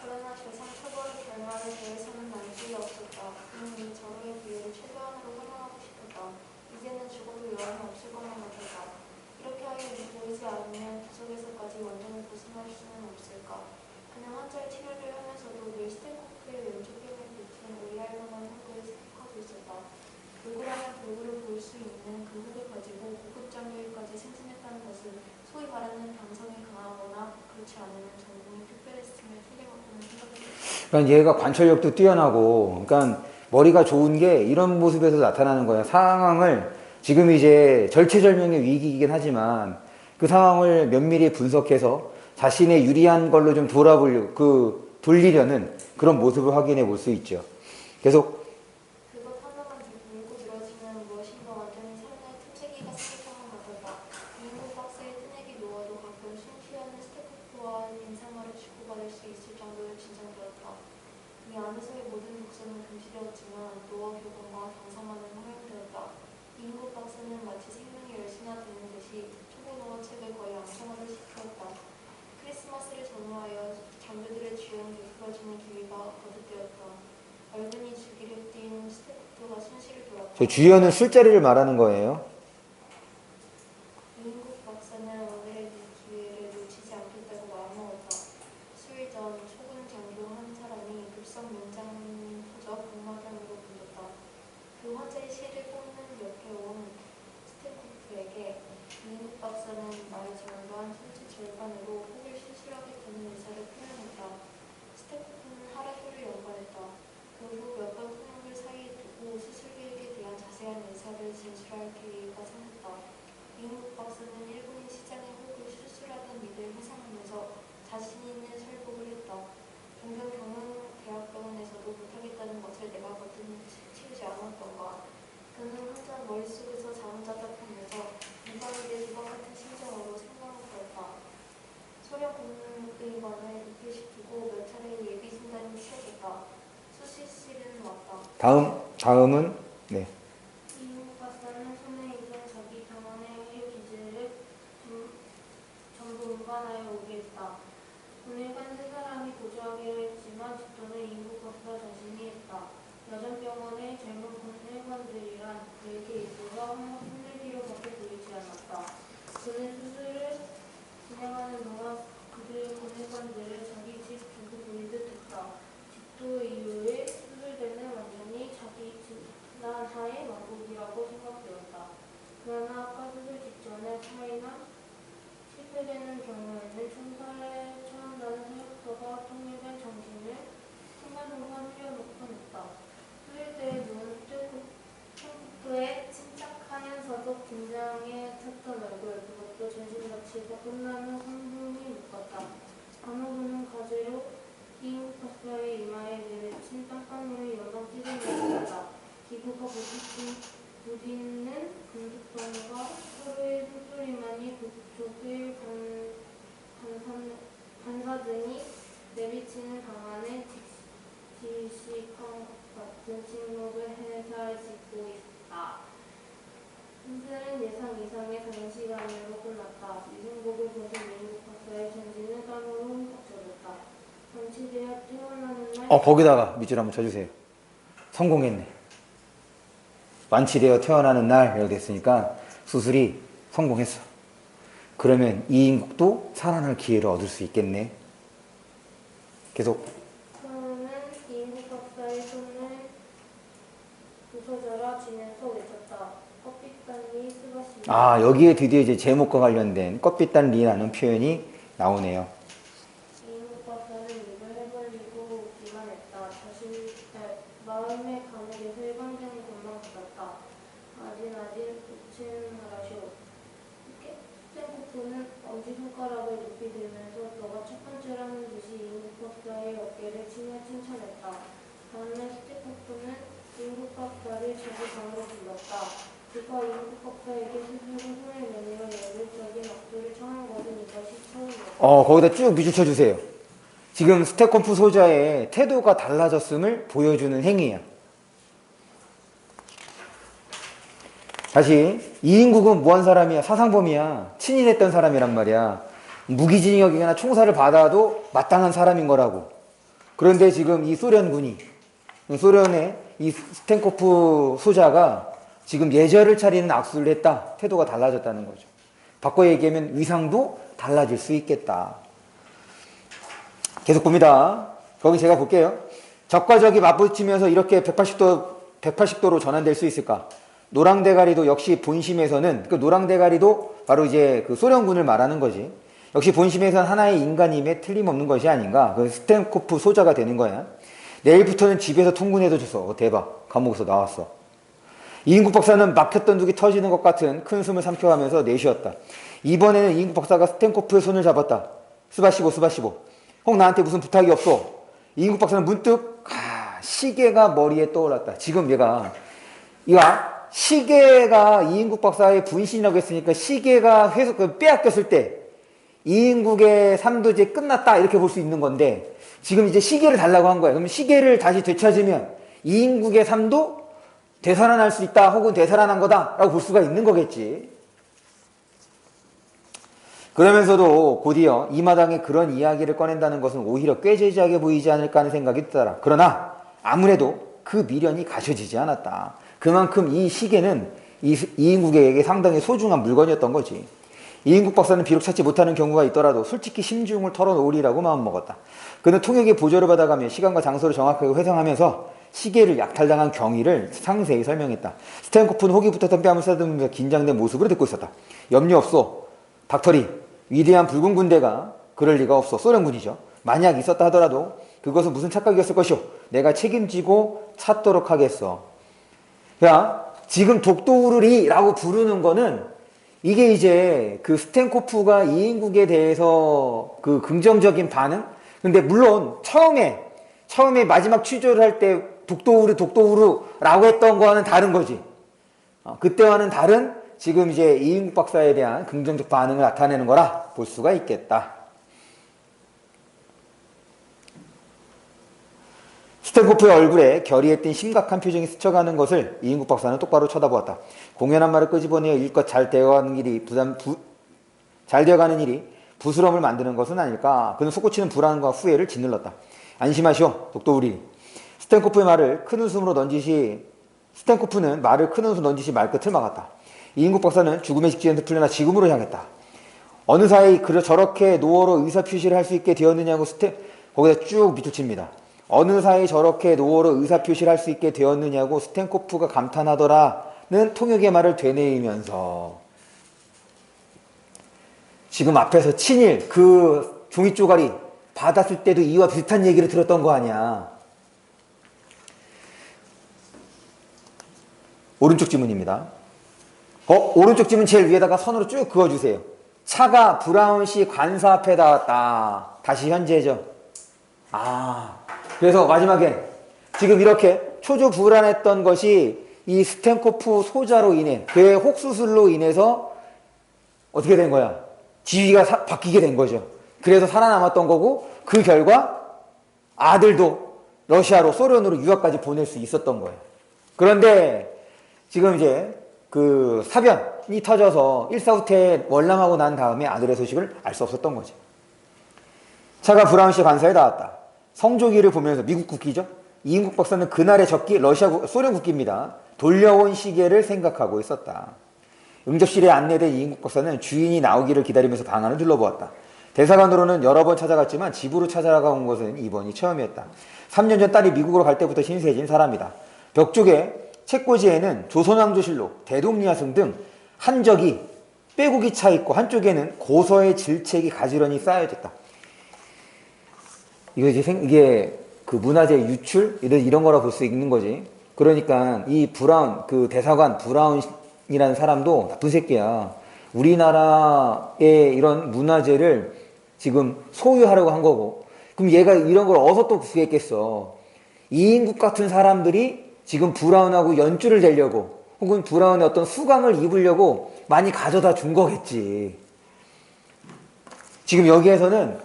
그러나 재산 처벌의 결말에 대해서는 난수가 없었다. 그는 이 절호의 기회를 최대한으로 활용하고 싶었다. 이제는 죽어도 여한이 없을 것만 같았다. 이렇게 하여 보이지 않으면 구석에서까지 완전히 벗어날 수는 없을까. 그는 환자의 치료를 하면서도 늘 스탠코프의 왼쪽 뼈에 붙은 AR-만 흙을 생각하고 있었다. 돌고라면 돌고를 볼 수 있는 그 흙을 가지고 고급 장비까지 생산했다는 것은 소위 말하는 감성이 강하거나 그렇지 않으면 전공이 특별했음을 틀림없는 생각이었다. 그러니까 얘가 관찰력도 뛰어나고, 그러니까 머리가 좋은 게 이런 모습에서 나타나는 거야. 상황을 지금 이제 절체절명의 위기이긴 하지만 그 상황을 면밀히 분석해서 자신의 유리한 걸로 좀 돌리려는 그런 모습을 확인해 볼 수 있죠. 계속. 그것 하나만 물고 늘어지면 무엇인가 완전히 새로운 틈새기가 생길 것만 같았다. 미국 박사의 뜨내기 노화도 가끔 숨쉬어는 스태프와 인사말을 주고받을 수 있을 정도로 진정되었다. 이 안에서의 모든 독서는 금지되었지만 노화 교본과 강사만은 허용되었다. 미국 박사는 마치 생명이 열수나 되는 듯이 초보노화 책을 거의 앙상하듯이 펴었다. 크리스마스를 전후하여 장교들의 주연 교수가 주는 기회가 거듭되었다. 얼근이 주기를 띈 스태프가 순시를 돌았다. 저 주연은 술자리를 말하는 거예요. 이인국 박사는 오늘의 이 기회를 놓치지 않겠다고 마음먹었다. 수일 전 초군 장교 한 사람이 급성 문장 터져 복막염으로 묻었다. 그 환자의 실을 뽑는 옆에 온 스태프에게 이인국 박사는 나이 절반, 신체 절반으로 혹을 수술하겠다는 의사를 표현했다. 스태프는 하라도를 연관했다. 그 후 몇 번 통역을 사이에 두고 수술 계획에 대한 자세한 의사를 진술할 계획가 생겼다. 이인국 박사는 일본인 시장의 혹을 수술하던 일을 회상하면서 자신 있는 설법을 했다. 종종 대학병원에서도 못하겠다는 것을 내가 거뜬히 치우지 않았던가. 그는 항상 머릿속에서 자문자답하면서 이방인의 두방 같은 심정으로 생각을 하였다. 소련 국무의관을 입회시키고 몇 차례 예비 진단이 치러졌다. 수시실은 왔다. 다음은, 네. 이인국 박사는 손에 있던 자기 병원의 회 기지를 전부 운반하여 오게 했다. 군의관 세 사람이 고조하기로 했지만 집도는 이인국 박사 자신이 했다. 여전병원의 젊은 군의관들이란 그에게 있어서 한번 힘들기로밖에 보이지 않았다. 그는 수술을 진행하는 동안 그들의 군의관들을 자기 집 두고 보이듯 했다. 집도 이후에 수술대는 완전히 자기 집단하의 왕국이라고 생각되었다. 그러나 아까 수술 직전에 차이나 실패되는 경우에는 총살에 처한다는 사역서가 통일된 정신을 순간순간 흘려놓곤 했다. 수술 때의 눈, 스태프의 침착하면서도 긴장에 찼던 얼굴, 그것도 전신마취가 끝나면 상중히 묶었다. 간호부는 가지로 이인국 박사의 이마에 내리친 땀방울을 연방 찢어내었다. 기구가 부딪는 금속성과 서로의 숨소리만이 조그일 반사등이 내비치는 방안에 지식한 같은 침묵을 해살짓고 있다. 수술은 예상 이상의 단시간으로 끝났다. 위생복을 벗은 이인국 박사의 전신은 땀으로 흠뻑 젖었다. 완치되어 퇴원하는 날 거기다가 밑줄 한번 쳐주세요. 성공했네. 완치되어 태어나는 날 이렇게 됐으니까 수술이 성공했어. 그러면 이인국도 살아날 기회를 얻을 수 있겠네. 계속. 그는 이인국 박사의 손을 부서져라 쥐면서 외쳤다. 껍빛단이 스바시. 여기에 드디어 이제 제목과 관련된 껍빛단 리라는 표현이 나오네요. 엄지손가락을 높이 들면서 너가 첫 번째라는 듯이 이인국 박사의 어깨를 치며 칭찬했다. 다음날 스테코프는 이인국 박사를 자기 방으로 불렀다. 그가 이인국 박사에게 스스로 손을 내밀어 예술적인 악수를 청한 것은 이것이 처음이었다. 거기다 쭉 밑줄 쳐주세요. 지금 스테코프 소자의 태도가 달라졌음을 보여주는 행위야. 다시 이인국은 뭐한 사람이야? 사상범이야. 친일했던 사람이란 말이야. 무기징역이거나 총살을 받아도 마땅한 사람인 거라고. 그런데 지금 이 소련군이, 소련의 이 스텐코프 소자가 지금 예절을 차리는 악수를 했다. 태도가 달라졌다는 거죠. 바꿔 얘기하면 위상도 달라질 수 있겠다. 계속 봅니다. 거기 제가 볼게요. 적과 적이 맞붙으면서 이렇게 180도로 전환될 수 있을까? 노랑대가리도 역시 본심에서는, 그 노랑대가리도 바로 이제 그 소련군을 말하는 거지. 역시 본심에서는 하나의 인간임에 틀림없는 것이 아닌가. 그 스텐코프 소자가 되는 거야. 내일부터는 집에서 통군해도 대박. 감옥에서 나왔어. 이인국 박사는 막혔던 둑이 터지는 것 같은 큰 숨을 삼켜가면서 내쉬었다. 이번에는 이인국 박사가 스텐코프의 손을 잡았다. 스바시보. 혹 나한테 무슨 부탁이 없어. 이인국 박사는 문득 시계가 머리에 떠올랐다. 지금 얘가 시계가 이인국 박사의 분신이라고 했으니까 시계가 빼앗겼을 때 이인국의 삶도 이제 끝났다 이렇게 볼 수 있는 건데 지금 이제 시계를 달라고 한 거야. 그럼 시계를 다시 되찾으면 이인국의 삶도 되살아날 수 있다 혹은 되살아난 거다 라고 볼 수가 있는 거겠지. 그러면서도 곧이어 이 마당에 그런 이야기를 꺼낸다는 것은 오히려 꾀죄죄하게 보이지 않을까 하는 생각이 들더라. 그러나 아무래도 그 미련이 가셔지지 않았다. 그만큼 이 시계는 이인국에게 상당히 소중한 물건이었던 거지. 이인국 박사는 비록 찾지 못하는 경우가 있더라도 솔직히 심중을 털어놓으리라고 마음먹었다. 그는 통역의 보조를 받아가며 시간과 장소를 정확하게 회상하면서 시계를 약탈당한 경위를 상세히 설명했다. 스탠코프는 혹이 붙었던 뺨을 쓰다듬으면서 긴장된 모습으로 듣고 있었다. 염려 없소. 닥터리, 위대한 붉은 군대가 그럴 리가 없어. 소련군이죠. 만약 있었다 하더라도 그것은 무슨 착각이었을 것이오. 내가 책임지고 찾도록 하겠어. 야, 지금 독도우르리라고 부르는 거는 이게 이제 그 스텐코프가 이인국에 대해서 그 긍정적인 반응? 근데 물론 처음에 마지막 취조를 할 때 독도우르라고 했던 거와는 다른 거지. 그때와는 다른 지금 이제 이인국 박사에 대한 긍정적 반응을 나타내는 거라 볼 수가 있겠다. 스텐코프의 얼굴에 결의에 띈 심각한 표정이 스쳐가는 것을 이인국 박사는 똑바로 쳐다보았다. 공연한 말을 끄집어내어 일껏 잘 되어가는 일이 부스럼을 만드는 것은 아닐까. 그는 솟구치는 불안과 후회를 짓눌렀다. 안심하시오, 독도우리. 스텐코프는 말을 큰 웃음으로 던지시 말끝을 막았다. 이인국 박사는 죽음의 직전에서 풀려나 지금으로 향했다. 어느 사이 저렇게 노어로 의사표시를 할 수 있게 되었느냐고 거기다 쭉 밑줄 칩니다. 어느 사이 저렇게 노어로 의사표시를 할 수 있게 되었느냐고 스텐코프가 감탄하더라는 통역의 말을 되뇌이면서 지금 앞에서 친일 그 종이 쪼가리 받았을 때도 이와 비슷한 얘기를 들었던 거 아니야. 오른쪽 지문입니다. 오른쪽 지문 제일 위에다가 선으로 쭉 그어주세요. 차가 브라운시 관사 앞에 닿았다. 다시 현재죠. 그래서 마지막에 지금 이렇게 초조불안했던 것이 이 스텐코프 소자로 인해 그의 혹수술로 인해서 어떻게 된 거야? 지위가 바뀌게 된 거죠. 그래서 살아남았던 거고 그 결과 아들도 러시아로 소련으로 유학까지 보낼 수 있었던 거예요. 그런데 지금 이제 그 사변이 터져서 일사후퇴 월남하고 난 다음에 아들의 소식을 알 수 없었던 거죠. 차가 브라운시 관사에 닿았다. 성조기를 보면서 미국 국기죠. 이인국 박사는 그날의 적기 소련 국기입니다. 돌려온 시계를 생각하고 있었다. 응접실에 안내된 이인국 박사는 주인이 나오기를 기다리면서 방 안을 둘러보았다. 대사관으로는 여러 번 찾아갔지만 집으로 찾아가온 것은 이번이 처음이었다. 3년 전 딸이 미국으로 갈 때부터 신세해진 사람이다. 벽 쪽에 책꽂이에는 조선왕조실록, 대동리화승 등 한적이 빼곡이 차 있고 한쪽에는 고서의 질책이 가지런히 쌓여졌다. 이게 그 문화재 유출 이런 거라 볼 수 있는 거지. 그러니까 이 그 대사관 브라운이라는 사람도 나쁜 새끼야. 우리나라의 이런 문화재를 지금 소유하려고 한 거고, 그럼 얘가 이런 걸 어디서 또 구했겠어? 이인국 같은 사람들이 지금 브라운하고 연줄을 대려고, 혹은 브라운의 어떤 수강을 입으려고 많이 가져다 준 거겠지. 지금 여기에서는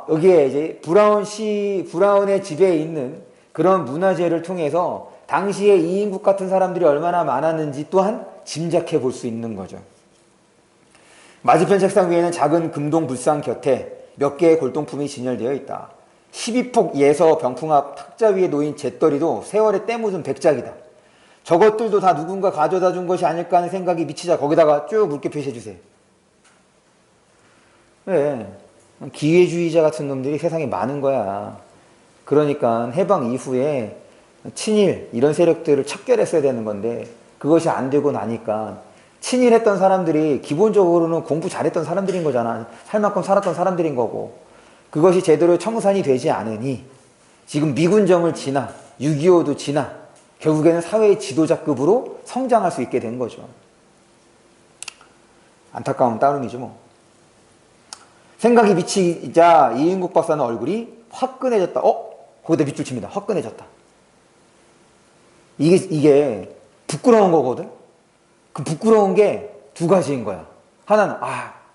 여기에 이제 브라운의 집에 있는 그런 문화재를 통해서 당시에 이인국 같은 사람들이 얼마나 많았는지 또한 짐작해 볼 수 있는 거죠. 맞은편 책상 위에는 작은 금동 불상 곁에 몇 개의 골동품이 진열되어 있다. 12폭 예서 병풍 앞 탁자 위에 놓인 잿더리도 세월에 때묻은 백작이다. 저것들도 다 누군가 가져다 준 것이 아닐까 하는 생각이 미치자 거기다가 쭉 묽게 표시해 주세요. 왜? 기회주의자 같은 놈들이 세상에 많은 거야. 그러니까 해방 이후에 친일 이런 세력들을 척결했어야 되는 건데 그것이 안 되고 나니까 친일했던 사람들이 기본적으로는 공부 잘했던 사람들인 거잖아. 살 만큼 살았던 사람들인 거고, 그것이 제대로 청산이 되지 않으니 지금 미군정을 지나 6.25도 지나 결국에는 사회의 지도자급으로 성장할 수 있게 된 거죠. 안타까운 따름이죠 뭐. 생각이 미치자 이인국 박사는 얼굴이 화끈해졌다. 거기다 밑줄 칩니다. 화끈해졌다. 이게 부끄러운 거거든. 그 부끄러운 게 두 가지인 거야. 하나는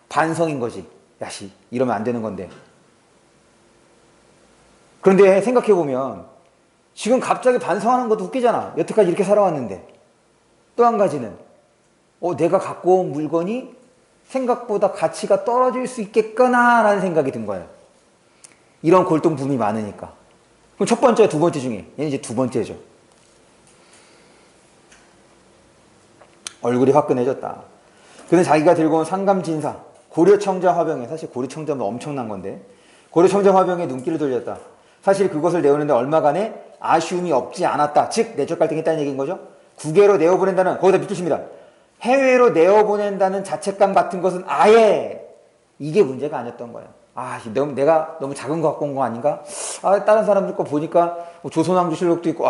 반성인 거지. 야씨 이러면 안 되는 건데. 그런데 생각해보면 지금 갑자기 반성하는 것도 웃기잖아. 여태까지 이렇게 살아왔는데. 또 한 가지는 내가 갖고 온 물건이 생각보다 가치가 떨어질 수 있겠구나 라는 생각이 든 거예요. 이런 골동품이 많으니까. 그럼 첫 번째, 두 번째 중에 얘는 이제 두 번째죠. 얼굴이 화끈해졌다. 그는 자기가 들고 온 상감진사 고려청자 화병에, 사실 고려청자면 엄청난 건데 고려청자 화병에 눈길을 돌렸다. 사실 그것을 내오는데 얼마간의 아쉬움이 없지 않았다. 즉 내적 갈등했다는 얘기인 거죠. 국외로 내어보낸다는, 거기다 밑줄칩니다. 해외로 내어보낸다는 자책감 같은 것은 아예 이게 문제가 아니었던 거예요. 내가 너무 작은 거 갖고 온 거 아닌가? 다른 사람들 거 보니까 조선왕조실록도 있고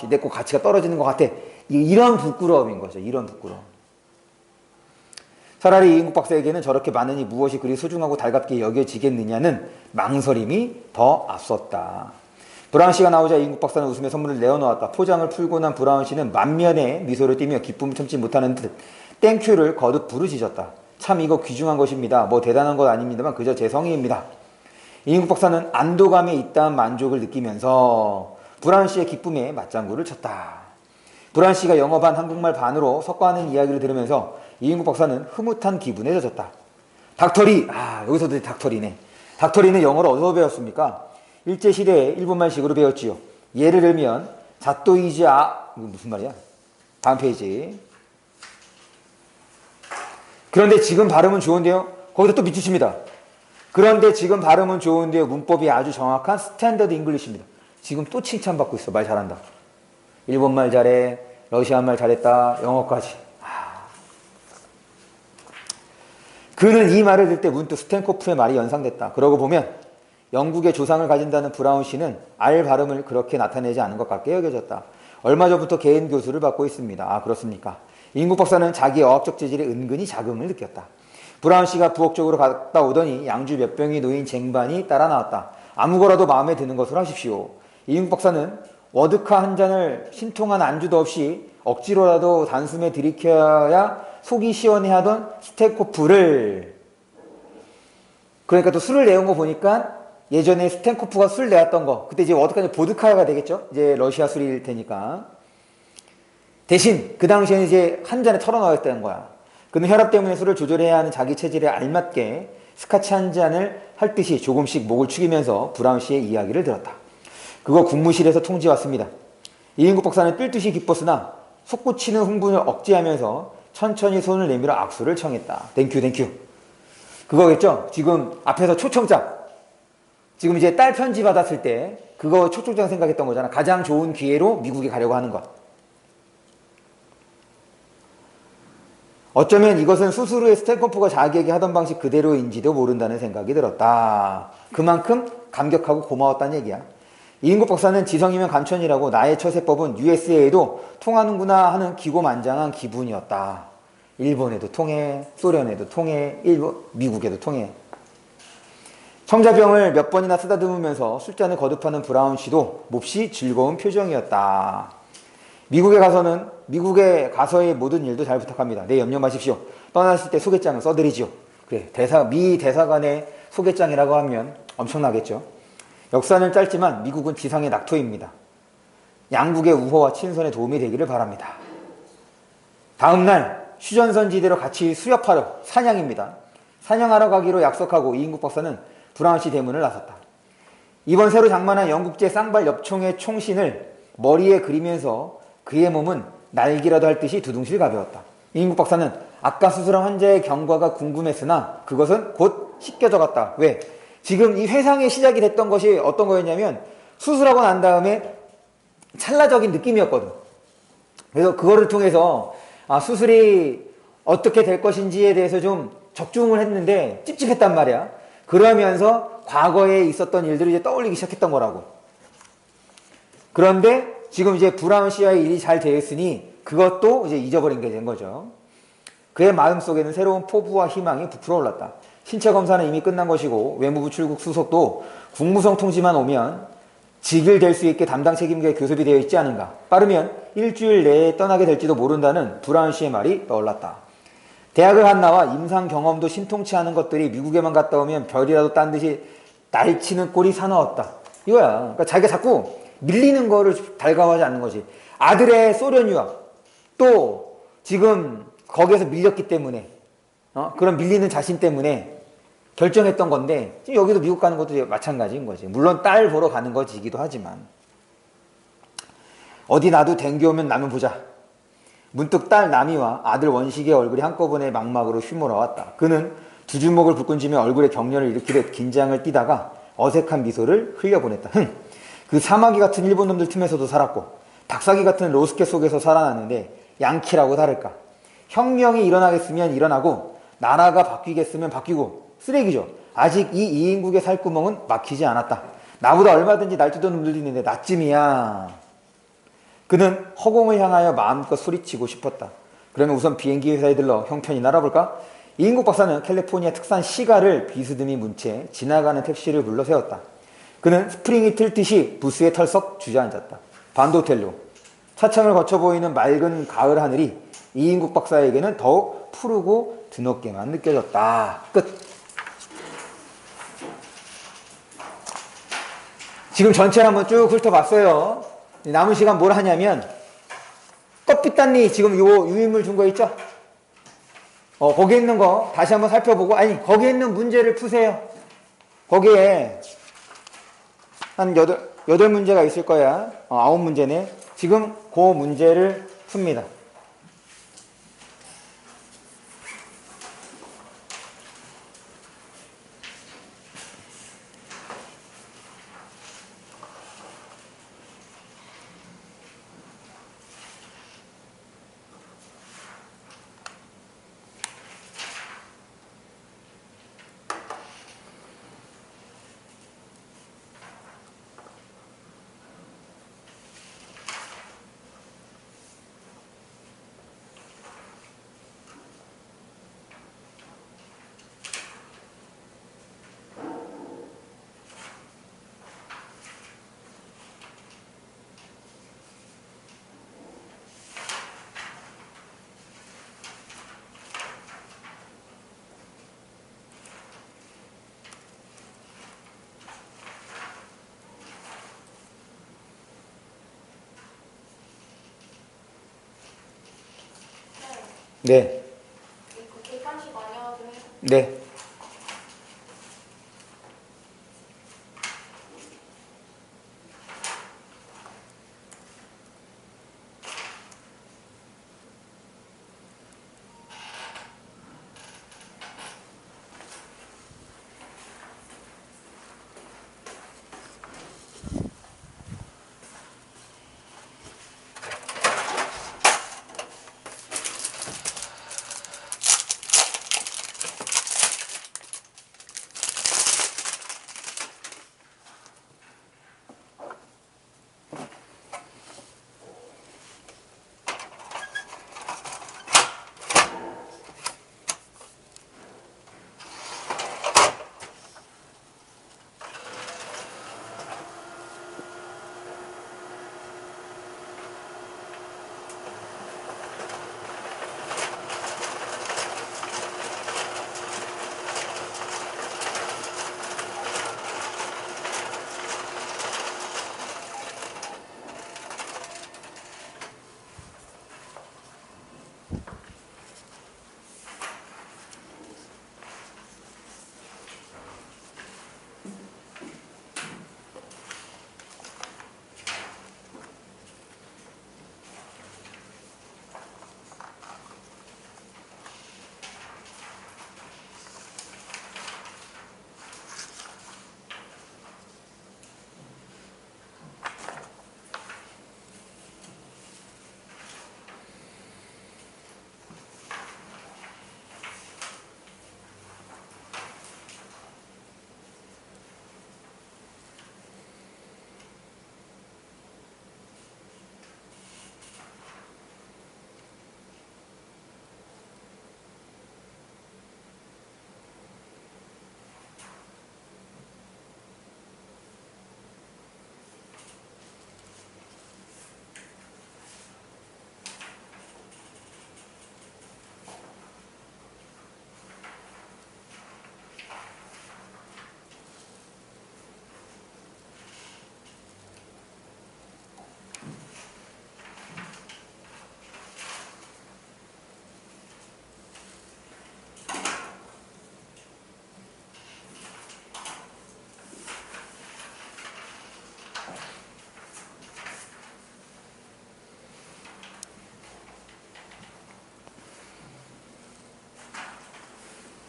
내 거 가치가 떨어지는 것 같아. 이런 부끄러움인 거죠. 이런 부끄러움. 차라리 이인국 박사에게는 저렇게 많으니 무엇이 그리 소중하고 달갑게 여겨지겠느냐는 망설임이 더 앞섰다. 브라운 씨가 나오자 이인국 박사는 웃으며 선물을 내어놓았다. 포장을 풀고 난 브라운 씨는 만면에 미소를 띠며 기쁨을 참지 못하는 듯 땡큐를 거듭 부르짖었다. 참 이거 귀중한 것입니다. 뭐 대단한 것 아닙니다만 그저 제 성의입니다. 이인국 박사는 안도감에 있다한 만족을 느끼면서 브라운 씨의 기쁨에 맞장구를 쳤다. 브라운 씨가 영어 반 한국말 반으로 섞어하는 이야기를 들으면서 이인국 박사는 흐뭇한 기분에 젖었다. 닥터리, 여기서도 닥터리네. 닥터리는 영어를 어디서 배웠습니까? 일제시대에 일본말식으로 배웠지요. 예를 들면 자또이지 이거 무슨 말이야? 다음 페이지. 그런데 지금 발음은 좋은데요. 거기다 또 밑주십니다. 그런데 지금 발음은 좋은데요. 문법이 아주 정확한 스탠더드 잉글리시입니다. 지금 또 칭찬받고 있어. 말 잘한다. 일본말 잘해. 러시아말 잘했다. 영어까지. 그는 이 말을 들을 때 문득 스탠코프의 말이 연상됐다. 그러고 보면 영국의 조상을 가진다는 브라운 씨는 알 발음을 그렇게 나타내지 않은 것 같게 여겨졌다. 얼마 전부터 개인 교수를 받고 있습니다. 그렇습니까? 이인국 박사는 자기의 어학적 재질에 은근히 자긍을 느꼈다. 브라운 씨가 부엌 쪽으로 갔다 오더니 양주 몇 병이 놓인 쟁반이 따라 나왔다. 아무거라도 마음에 드는 것으로 하십시오. 이인국 박사는 워드카 한 잔을 신통한 안주도 없이 억지로라도 단숨에 들이켜야 속이 시원해하던 스탠코프를, 그러니까 또 술을 내온 거 보니까 예전에 스탠코프가 술 내왔던 거, 그때 이제 워드카는 보드카가 되겠죠. 이제 러시아 술일 테니까. 대신 그 당시에는 이제 한 잔에 털어넣었다는 거야. 그는 혈압 때문에 술을 조절해야 하는 자기 체질에 알맞게 스카치 한 잔을 할 듯이 조금씩 목을 축이면서 브라운 씨의 이야기를 들었다. 그거 국무실에서 통지 왔습니다. 이인국 박사는 뛸 듯이 기뻤으나 솟구치는 흥분을 억제하면서 천천히 손을 내밀어 악수를 청했다. 땡큐. 그거겠죠? 지금 앞에서 초청장. 지금 이제 딸 편지 받았을 때 그거 초청장 생각했던 거잖아. 가장 좋은 기회로 미국에 가려고 하는 것. 어쩌면 이것은 스스로의 스탠코프가 자기에게 하던 방식 그대로인지도 모른다는 생각이 들었다. 그만큼 감격하고 고마웠다는 얘기야. 이인국 박사는 지성이면 감천이라고 나의 처세법은 USA에도 통하는구나 하는 기고만장한 기분이었다. 일본에도 통해, 소련에도 통해, 미국에도 통해. 청자병을 몇 번이나 쓰다듬으면서 술잔을 거듭하는 브라운 씨도 몹시 즐거운 표정이었다. 미국에 가서의 모든 일도 잘 부탁합니다. 네, 염려 마십시오. 떠나실 때 소개장을 써드리지요. 그래, 미 대사관의 소개장이라고 하면 엄청나겠죠. 역사는 짧지만 미국은 지상의 낙토입니다. 양국의 우호와 친선에 도움이 되기를 바랍니다. 다음날 휴전선지대로 같이 수렵하러 사냥입니다. 사냥하러 가기로 약속하고 이인국 박사는 브라운시 대문을 나섰다. 이번 새로 장만한 영국제 쌍발 엽총의 총신을 머리에 그리면서 그의 몸은 날기라도 할 듯이 두둥실 가벼웠다. 이인국 박사는 아까 수술한 환자의 경과가 궁금했으나 그것은 곧 씻겨져 갔다. 왜? 지금 이 회상의 시작이 됐던 것이 어떤 거였냐면 수술하고 난 다음에 찰나적인 느낌이었거든. 그래서 그거를 통해서 수술이 어떻게 될 것인지에 대해서 좀 적중을 했는데 찝찝했단 말이야. 그러면서 과거에 있었던 일들을 이제 떠올리기 시작했던 거라고. 그런데 지금 이제 브라운 씨와의 일이 잘 되었으니 그것도 이제 잊어버린 게 된 거죠. 그의 마음속에는 새로운 포부와 희망이 부풀어 올랐다. 신체 검사는 이미 끝난 것이고 외무부 출국 수속도 국무성 통지만 오면 직일될 수 있게 담당 책임자의 교섭이 되어 있지 않은가. 빠르면 일주일 내에 떠나게 될지도 모른다는 브라운 씨의 말이 떠올랐다. 대학을 한 나와 임상 경험도 신통치 않은 것들이 미국에만 갔다 오면 별이라도 딴 듯이 날치는 꼴이 사나웠다. 이거야. 그러니까 자기가 자꾸 밀리는 거를 달가워하지 않는 거지. 아들의 소련 유학, 또 지금 거기에서 밀렸기 때문에 그런 밀리는 자신 때문에 결정했던 건데 지금 여기도 미국 가는 것도 마찬가지인 거지. 물론 딸 보러 가는 거지기도 하지만 어디 나도 댕겨오면 나면 보자. 문득 딸 나미와 아들 원식의 얼굴이 한꺼번에 망막으로 휘몰아왔다. 그는 두 주먹을 불끈쥐며 얼굴에 격렬을 일으키듯 긴장을 띠다가 어색한 미소를 흘려보냈다. 그 사마귀 같은 일본 놈들 틈에서도 살았고 닭사기 같은 로스케 속에서 살아났는데 양키라고 다를까. 혁명이 일어나겠으면 일어나고 나라가 바뀌겠으면 바뀌고 쓰레기죠. 아직 이 이인국의 살구멍은 막히지 않았다. 나보다 얼마든지 날뛰던 놈들도 있는데 나쯤이야. 그는 허공을 향하여 마음껏 소리치고 싶었다. 그러면 우선 비행기 회사에 들러 형편이 날아볼까? 이인국 박사는 캘리포니아 특산 시가를 비스듬히 문 채 지나가는 택시를 불러 세웠다. 그는 스프링이 틀듯이 부스에 털썩 주저앉았다. 반도텔로 차창을 거쳐 보이는 맑은 가을 하늘이 이인국 박사에게는 더욱 푸르고 드높게만 느껴졌다. 끝. 지금 전체를 한번 쭉 훑어봤어요. 남은 시간 뭘 하냐면 껍빛단리 지금 요 유인물 준 거 있죠? 거기에 있는 거 다시 한번 살펴보고 거기에 있는 문제를 푸세요. 거기에 한 8문제가 있을 거야. 9문제네. 지금 그 문제를 풉니다. 네. 객관식 아니어도 해요. 네.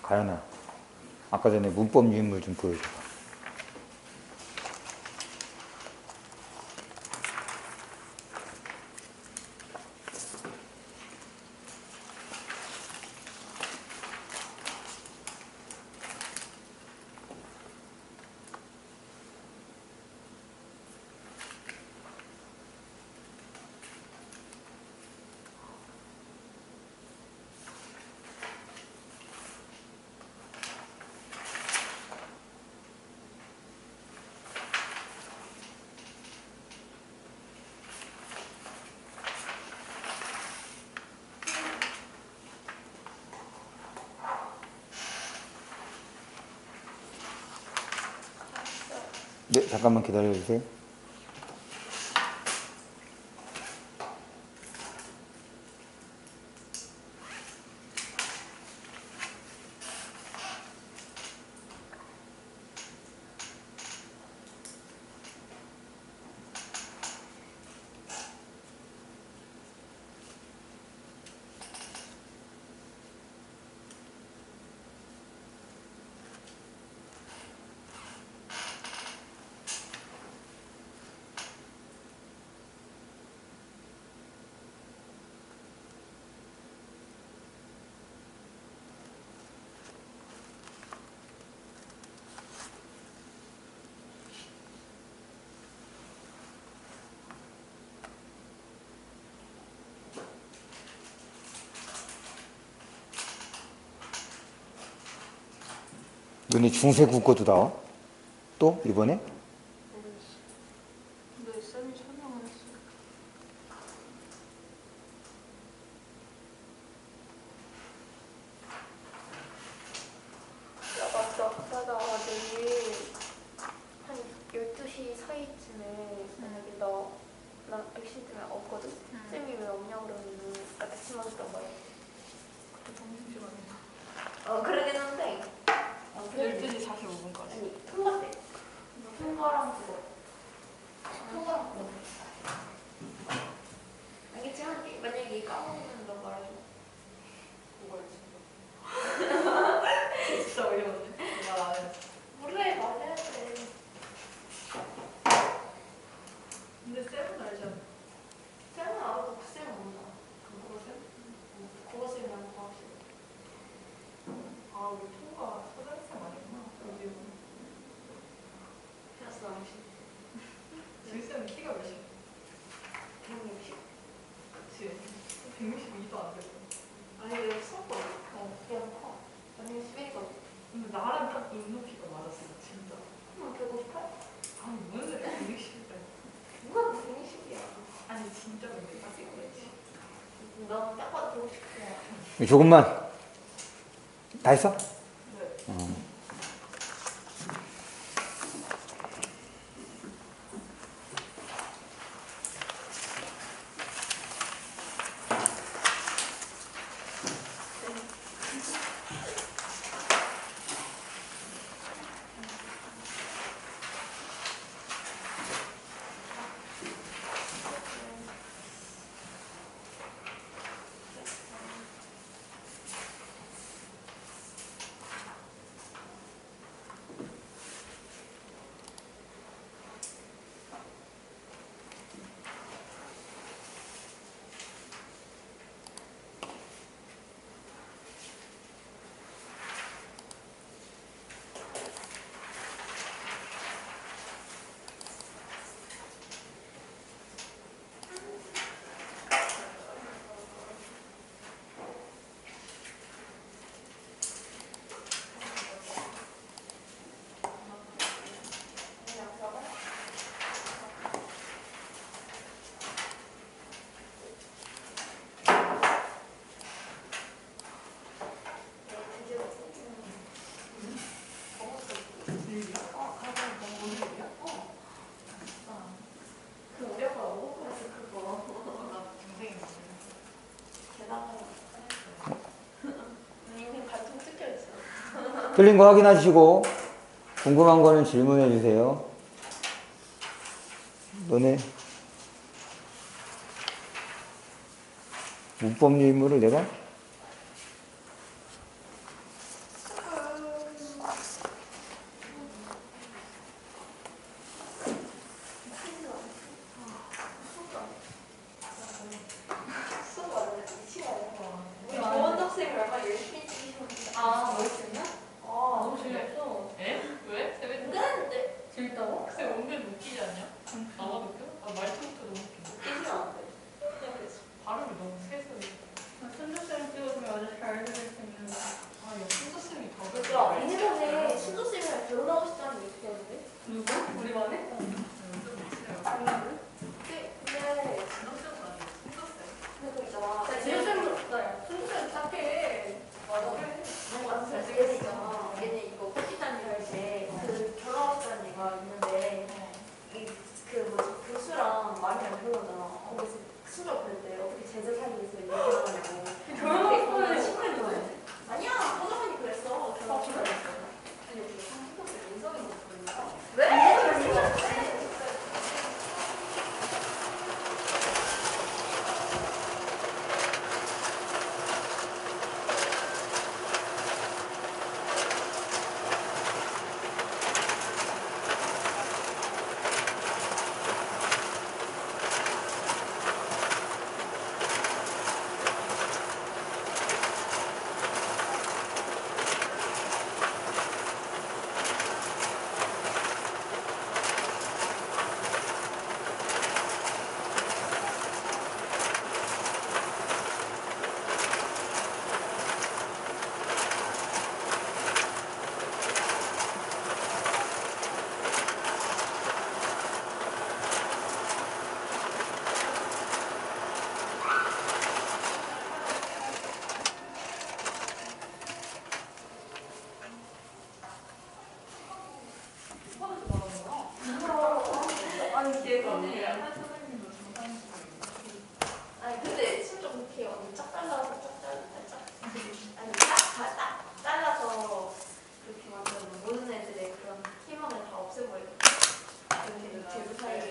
가연아, 아까 전에 문법 유인물 좀 보여줘. 네, 잠깐만 기다려주세요. 너네 중세 국어도 나와? 또 이번에? 근데 쌤이 설명을 했어. 야, 맞다. 나 내일 한 12시 사이쯤에 만약에 나 백신 때문에 없거든? 쌤이 왜 없냐고 그러면은 나 백신 맞았단 말이야. 그때 점심시간이야. 그러긴 한데 12시 45분까지. 아니, 통과 때. 통과랑 그거. 통과랑 그거. 알겠지만 만약에 까먹으면 너 말해줘. 그걸 진짜 어이없네. 말안 해. 몰래 말해야 돼. 근데 쌤은 알잖아. 쌤은 알아도 그 쌤은 몰라. 그거 쌤? 국어쌤이랑 과학쌤. 아, 우리 통과 서장쌤 아니구나. 요즘. 해놨어, 당신. 지우쌤은 키가 몇이야? 160. 그치. 162도 안 되고. 아니, 내가 수업거든. 그냥 커. 완전 11거든. 근데 나랑 딱 눈높이가 맞았어, 진짜. 그럼 158? 아니, 무슨 소리야, 160대. 누가 160이야? 아니, 진짜 근데 딱 이거지. 넌 딱 봐도 159야. 조금만. 다 했어? 네. 틀린 거 확인하시고 궁금한 거는 질문해 주세요. 너네 문법 유인물을 내가 웃긴다고? 글쎄 은근 웃기지 않냐? 나만 웃겨? 말투부터 너무 웃겨. 웃기지 않았대. 그냥 그랬어. 발음이 너무 세서. 순조쌤 찍어주면 아주 잘 들을 텐데. 야 순서쌤이 더 야, 니네 전에 신조쌤이랑 결혼하고 싶다는 얘기 들었는데? 누구? 우리 반에? 근데 진호쌤은 아니고 순서쌤. 그거 있잖아. 진호쌤도 순조쌤 착해. 맞아. 뭔가 얘네 있잖아. 얘네 이거 꽃기단이 할때 그 결혼하고 싶다는 얘기가 있는데 그 뭐지 교수랑 말이 안 통하잖아. 그래서 수업 그럴 때 어떻게 제자 사기 위해서 얘기하냐고. 결혼하고 싶다는 친구인 거야. 아니야, 호정언니 그랬어. 결혼하고 싶다고 했어. 아니 여기 상품도 인성이 못 보니까. 왜? 아니 걔가 아니 근데 심지어 그렇게 완전 쫙 잘라서 아니 딱 잘라서 그렇게 만들면 모든 애들의 그런 희망을 다 없애버리고 이렇게 제부 사이에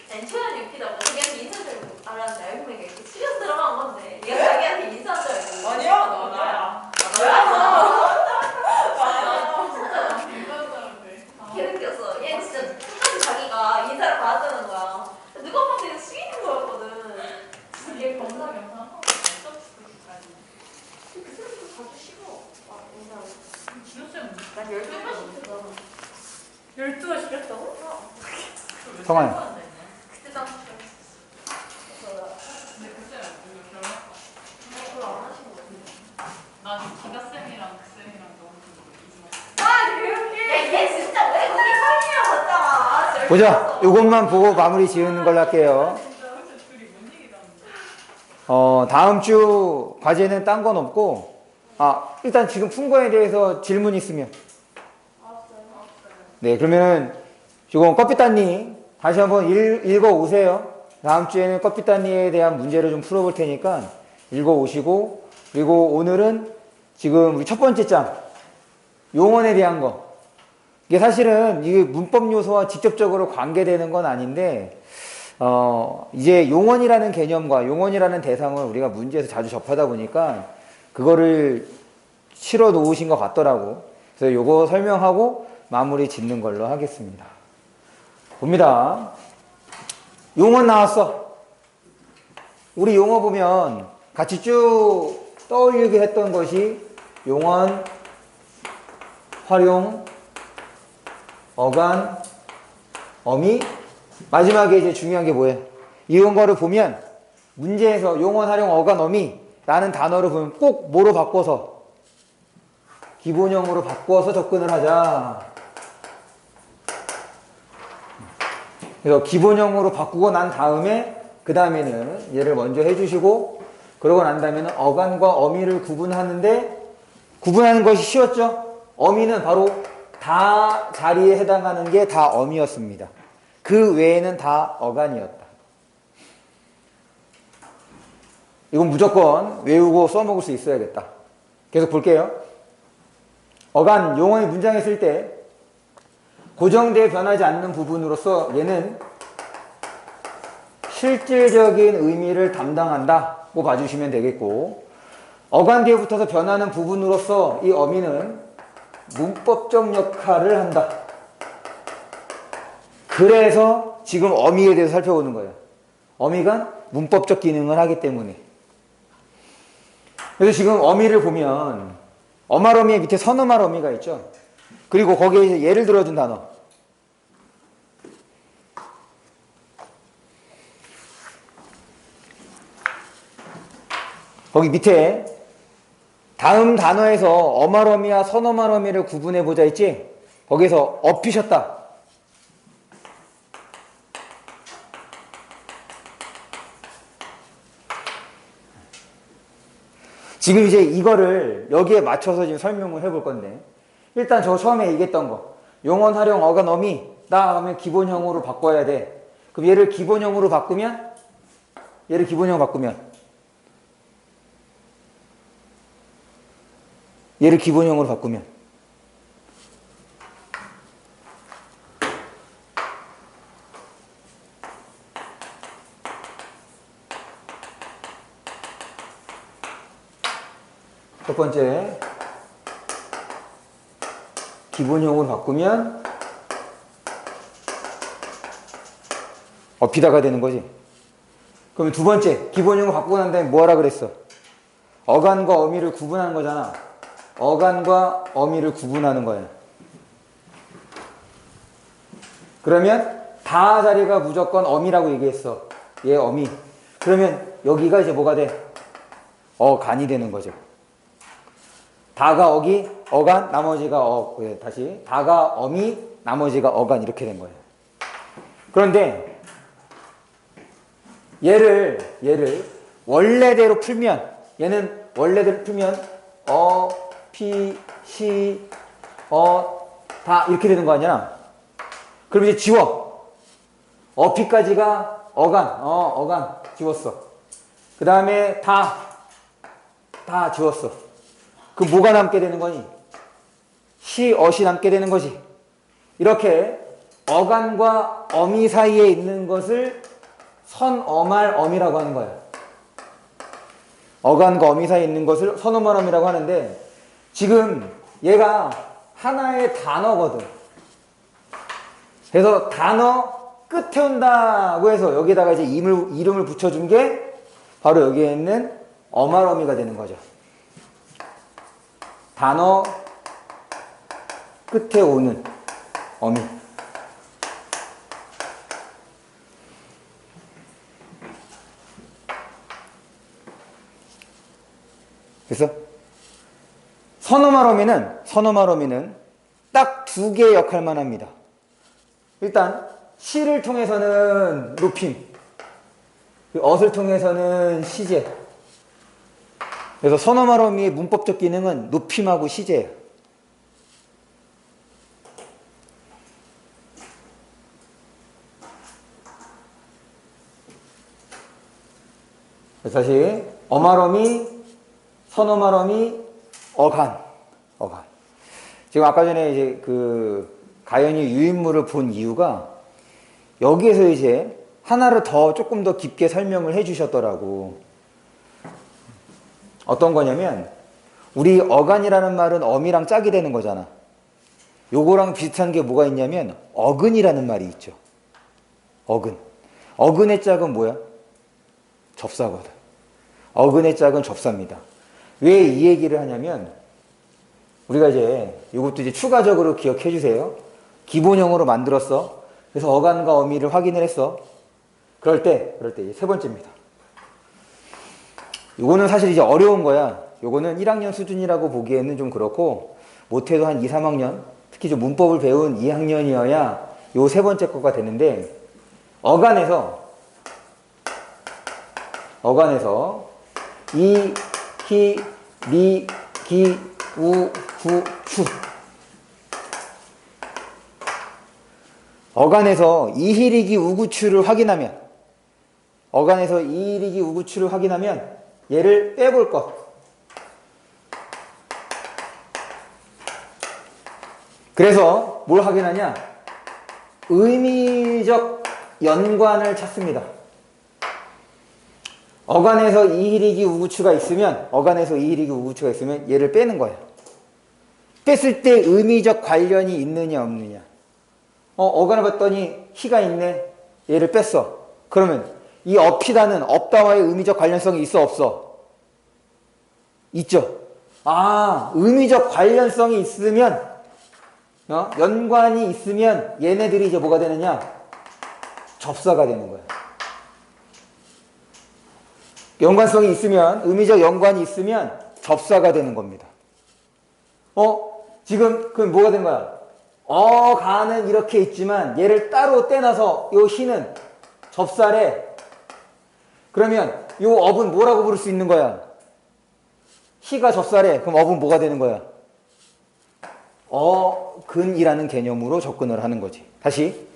난 초연이 웃기다고 자기한테 인사드리고 알았는데 알고 보니까 이렇게 시리어스 들어간 건데 얘가 자기한테 인사한 줄 알고 아니야 나야. 개웃겼어. 얘 진짜 끝까지 자기가 인사를 받았다는 거야. 누가 봐도 이거 숙이는 거였거든. 얘 검사 영상 하고 그 그 사람도 자주 싫어. 아, 인사를. 진호쌤은 난 12번 시켰어. 12가 시켰다고? 성환. 그때 난 그래서 근데 그때 우리 결혼할 거. 그걸 안 하신 거 같은데. 난 기가쌤이랑 그 쌤이랑 너무 좀 아, 그렇게. 얘 진짜 왜 거기 사진이랑 봤잖아. 진짜 보자. 요것만 보고 마무리 지으는 걸로 할게요. 도대체 둘이 뭔 얘기를 하는데? 다음 주 과제는 딴 건 없고, 일단 지금 푼 거에 대해서 질문 있으면. 네, 그러면은, 지금 커피따님, 다시 한번 읽어 오세요. 다음 주에는 커피따니에 대한 문제를 좀 풀어볼 테니까 읽어 오시고, 그리고 오늘은 지금 우리 첫 번째 장, 용언에 대한 거. 이게 사실은 이게 문법 요소와 직접적으로 관계되는 건 아닌데, 이제 용언이라는 개념과 용언이라는 대상을 우리가 문제에서 자주 접하다 보니까 그거를 실어 놓으신 것 같더라고. 그래서 요거 설명하고 마무리 짓는 걸로 하겠습니다. 봅니다. 용언 나왔어. 우리 용어 보면 같이 쭉 떠올리게 했던 것이 용언, 활용, 어간, 어미, 마지막에 이제 중요한 게 뭐예요? 이런 거를 보면 문제에서 용언, 활용, 어간, 어미 라는 단어를 보면 꼭 뭐로 바꿔서 기본형으로 바꿔서 접근을 하자. 그래서 기본형으로 바꾸고 난 다음에 그 다음에는 얘를 먼저 해주시고 그러고 난 다음에는 어간과 어미를 구분하는데 구분하는 것이 쉬웠죠? 어미는 바로 다 자리에 해당하는 게 다 어미였습니다. 그 외에는 다 어간이었다. 이건 무조건 외우고 써먹을 수 있어야겠다. 계속 볼게요. 어간, 용언이 문장에 쓸 때 고정되어 변하지 않는 부분으로서 얘는 실질적인 의미를 담당한다고 봐주시면 되겠고 어간 뒤에 붙어서 변하는 부분으로서 이 어미는 문법적 역할을 한다. 그래서 지금 어미에 대해서 살펴보는 거예요. 어미가 문법적 기능을 하기 때문에. 그래서 지금 어미를 보면 어말어미의 밑에 선어말 어미가 있죠. 그리고 거기에 이제 예를 들어준 단어. 거기 밑에 다음 단어에서 어말어미와 선어말어미를 구분해보자 했지? 거기서 업히셨다. 지금 이제 이거를 여기에 맞춰서 지금 설명을 해볼 건데, 일단 저 처음에 얘기했던 거, 용언, 활용, 어간, 어미, 나 하면 기본형으로 바꿔야 돼. 그럼 얘를 기본형으로 바꾸면 첫 번째, 기본형으로 바꾸면 업히다가 되는 거지. 그러면 두 번째, 기본형으로 바꾸고 난 다음에 뭐 하라 그랬어? 어간과 어미를 구분하는 거잖아. 어간과 어미를 구분하는 거야. 그러면 다 자리가 무조건 어미라고 얘기했어. 얘 어미. 그러면 여기가 이제 뭐가 돼? 어간이 되는 거죠. 다가 어기, 어간, 나머지가 다시 다가 어미, 나머지가 어간 이렇게 된 거예요. 그런데 얘를 원래대로 풀면, 얘는 원래대로 풀면 피, 시, 다 이렇게 되는 거 아니야? 그럼 이제 지워. 피까지가 어간 지웠어. 그 다음에 다 지웠어. 그 뭐가 남게 되는 거니? 시, 엇이 남게 되는 거지. 이렇게 어간과 어미 사이에 있는 것을 선어말 어미라고 하는 거예요. 어간과 어미 사이에 있는 것을 선어말 어미라고 하는데, 지금 얘가 하나의 단어거든. 그래서 단어 끝에 온다고 해서 여기다가 이제 이름을 붙여준 게 바로 여기에 있는 어말 어미가 되는 거죠. 단어 끝에 오는 어미. 그래서 선어말 어미는 딱 두 개의 역할만 합니다. 일단 시를 통해서는 높임, 엇을 통해서는 시제. 그래서 선어말 어미의 문법적 기능은 높임하고 시제예요. 그래서 다시 어말 어미, 선어말 어미, 어간. 지금 아까 전에 이제 그 가연이 유인물을 본 이유가 여기에서 이제 하나를 조금 더 깊게 설명을 해 주셨더라고. 어떤 거냐면, 우리 어간이라는 말은 어미랑 짝이 되는 거잖아. 요거랑 비슷한 게 뭐가 있냐면 어근이라는 말이 있죠. 어근의 짝은 뭐야? 접사거든. 어근의 짝은 접사입니다. 왜 이 얘기를 하냐면, 우리가 이제 이것도 이제 추가적으로 기억해 주세요. 기본형으로 만들었어. 그래서 어간과 어미를 확인을 했어. 그럴 때 이제 세 번째입니다. 요거는 사실 이제 어려운 거야. 요거는 1학년 수준이라고 보기에는 좀 그렇고, 못해도 한 2, 3학년, 특히 좀 문법을 배운 2학년이어야 요 세 번째 거가 되는데, 어간에서 이, 히, 리, 기, 우, 구, 추. 어간에서 이히리기 우구추를 확인하면, 얘를 빼볼 것. 그래서 뭘 확인하냐? 의미적 연관을 찾습니다. 어간에서 이히리기 우구추가 있으면 얘를 빼는 거예요. 뺐을 때 의미적 관련이 있느냐 없느냐. 어간을 봤더니 히가 있네. 얘를 뺐어. 그러면 이 업히다는 업다와의 의미적 관련성이 있어 없어? 있죠. 의미적 관련성이 있으면 연관이 있으면 얘네들이 이제 뭐가 되느냐? 접사가 되는 거야. 연관성이 있으면, 의미적 연관이 있으면 접사가 되는 겁니다. 지금 그럼 뭐가 된 거야? 가는 이렇게 있지만 얘를 따로 떼놔서 요 희는 접사래. 그러면 요 업은 뭐라고 부를 수 있는 거야? 희가 접사래. 그럼 업은 뭐가 되는 거야? 근이라는 개념으로 접근을 하는 거지. 다시.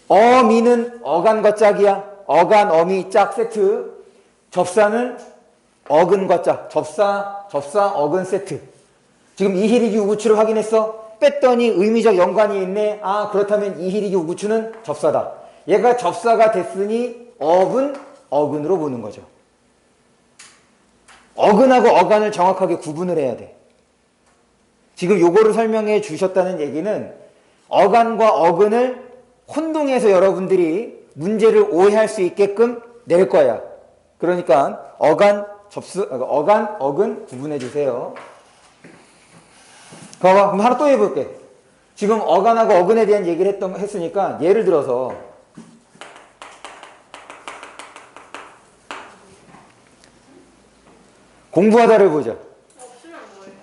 어미는 어간과 짝이야. 어간, 어미, 짝 세트. 접사는 어근과 짝. 접사, 어근 세트. 지금 이희리기 우구추를 확인했어? 뺐더니 의미적 연관이 있네. 그렇다면 이희리기 우구추는 접사다. 얘가 접사가 됐으니 업은 어근으로 보는 거죠. 어근하고 어간을 정확하게 구분을 해야 돼. 지금 요거를 설명해 주셨다는 얘기는 어간과 어근을 혼동해서 여러분들이 문제를 오해할 수 있게끔 낼 거야. 그러니까 어간, 어근 구분해 주세요. 봐봐. 그럼 하나 또 해볼게. 지금 어간하고 어근에 대한 얘기를 했으니까 예를 들어서 공부하다를 보자. 없으면 뭐예요?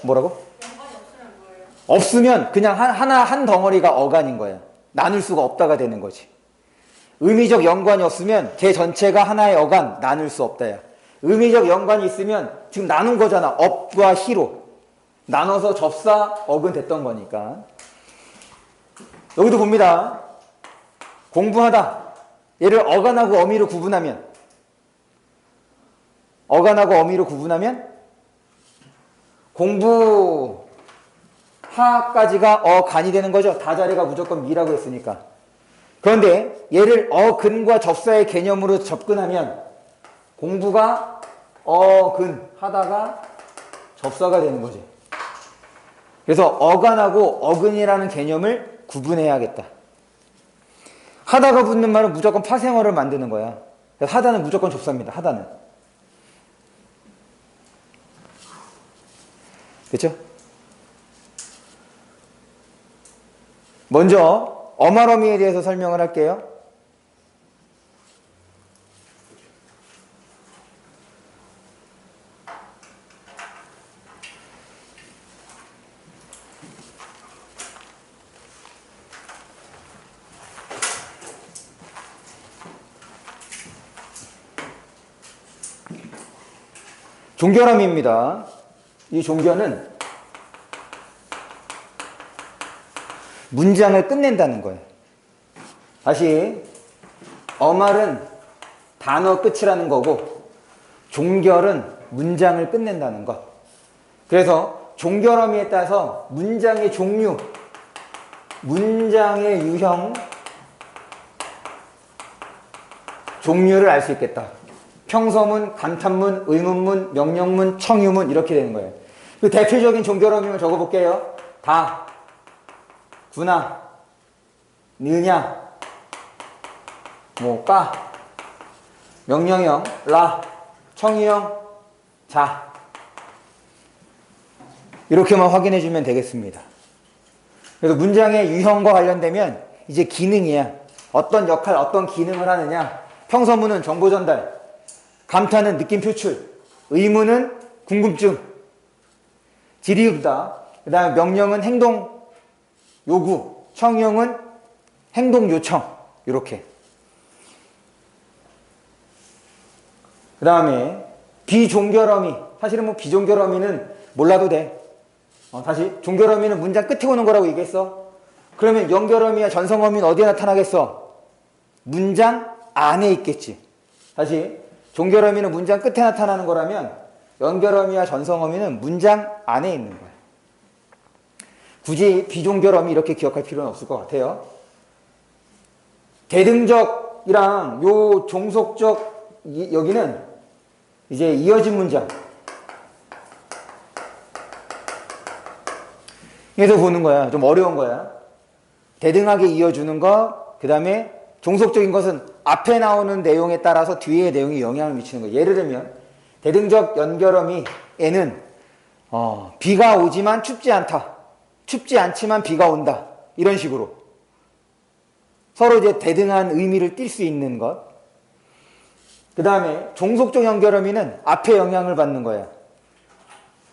뭐라고? 연관이 없으면 뭐예요? 없으면 그냥 한 덩어리가 어간인 거야. 나눌 수가 없다가 되는 거지. 의미적 연관이 없으면 걔 전체가 하나의 어간, 나눌 수 없다야. 의미적 연관이 있으면 지금 나눈 거잖아. 업과 희로. 나눠서 접사, 어근 됐던 거니까. 여기도 봅니다. 공부하다. 얘를 어간하고 어미로 구분하면 공부하까지가 어간이 되는 거죠. 다자리가 무조건 미라고 했으니까. 그런데 얘를 어근과 접사의 개념으로 접근하면 공부가 어근 하다가 접사가 되는 거지. 그래서 어간하고 어근이라는 개념을 구분해야겠다. 하다가 붙는 말은 무조건 파생어를 만드는 거야. 그래서 하다는 무조건 접사입니다. 하다는. 그렇죠? 먼저 어말어미에 대해서 설명을 할게요. 종결함입니다. 이 종결은 문장을 끝낸다는 거예요. 다시 어말은 단어 끝이라는 거고 종결은 문장을 끝낸다는 것. 그래서 종결함에 따라서 문장의 종류, 문장의 유형, 종류를 알 수 있겠다. 평서문, 감탄문, 의문문, 명령문, 청유문 이렇게 되는 거예요. 그 대표적인 종결어명을 적어볼게요. 다, 구나, 느냐, 까, 명령형, 라, 청유형, 자 이렇게만 확인해주면 되겠습니다. 그래서 문장의 유형과 관련되면 이제 기능이야. 어떤 역할, 어떤 기능을 하느냐. 평서문은 정보 전달, 감탄은 느낌 표출, 의문은 궁금증, 질의응답, 그 다음에 명령은 행동 요구, 청형은 행동 요청, 이렇게. 그 다음에 비종결어미, 사실은 뭐 비종결어미는 몰라도 돼. 다시 종결어미는 문장 끝에 오는 거라고 얘기했어. 그러면 연결어미와 전성어미는 어디에 나타나겠어? 문장 안에 있겠지. 다시 종결어미는 문장 끝에 나타나는 거라면 연결어미와 전성어미는 문장 안에 있는 거야. 굳이 비종결어미 이렇게 기억할 필요는 없을 것 같아요. 대등적이랑 요 종속적 여기는 이제 이어진 문장. 그래서 보는 거야. 좀 어려운 거야. 대등하게 이어주는 거, 그 다음에 종속적인 것은 앞에 나오는 내용에 따라서 뒤의 내용이 영향을 미치는 거예요. 예를 들면 대등적 연결어미에는 비가 오지만 춥지 않다. 춥지 않지만 비가 온다. 이런 식으로. 서로 이제 대등한 의미를 띌 수 있는 것. 그 다음에 종속적 연결어미는 앞에 영향을 받는 거야.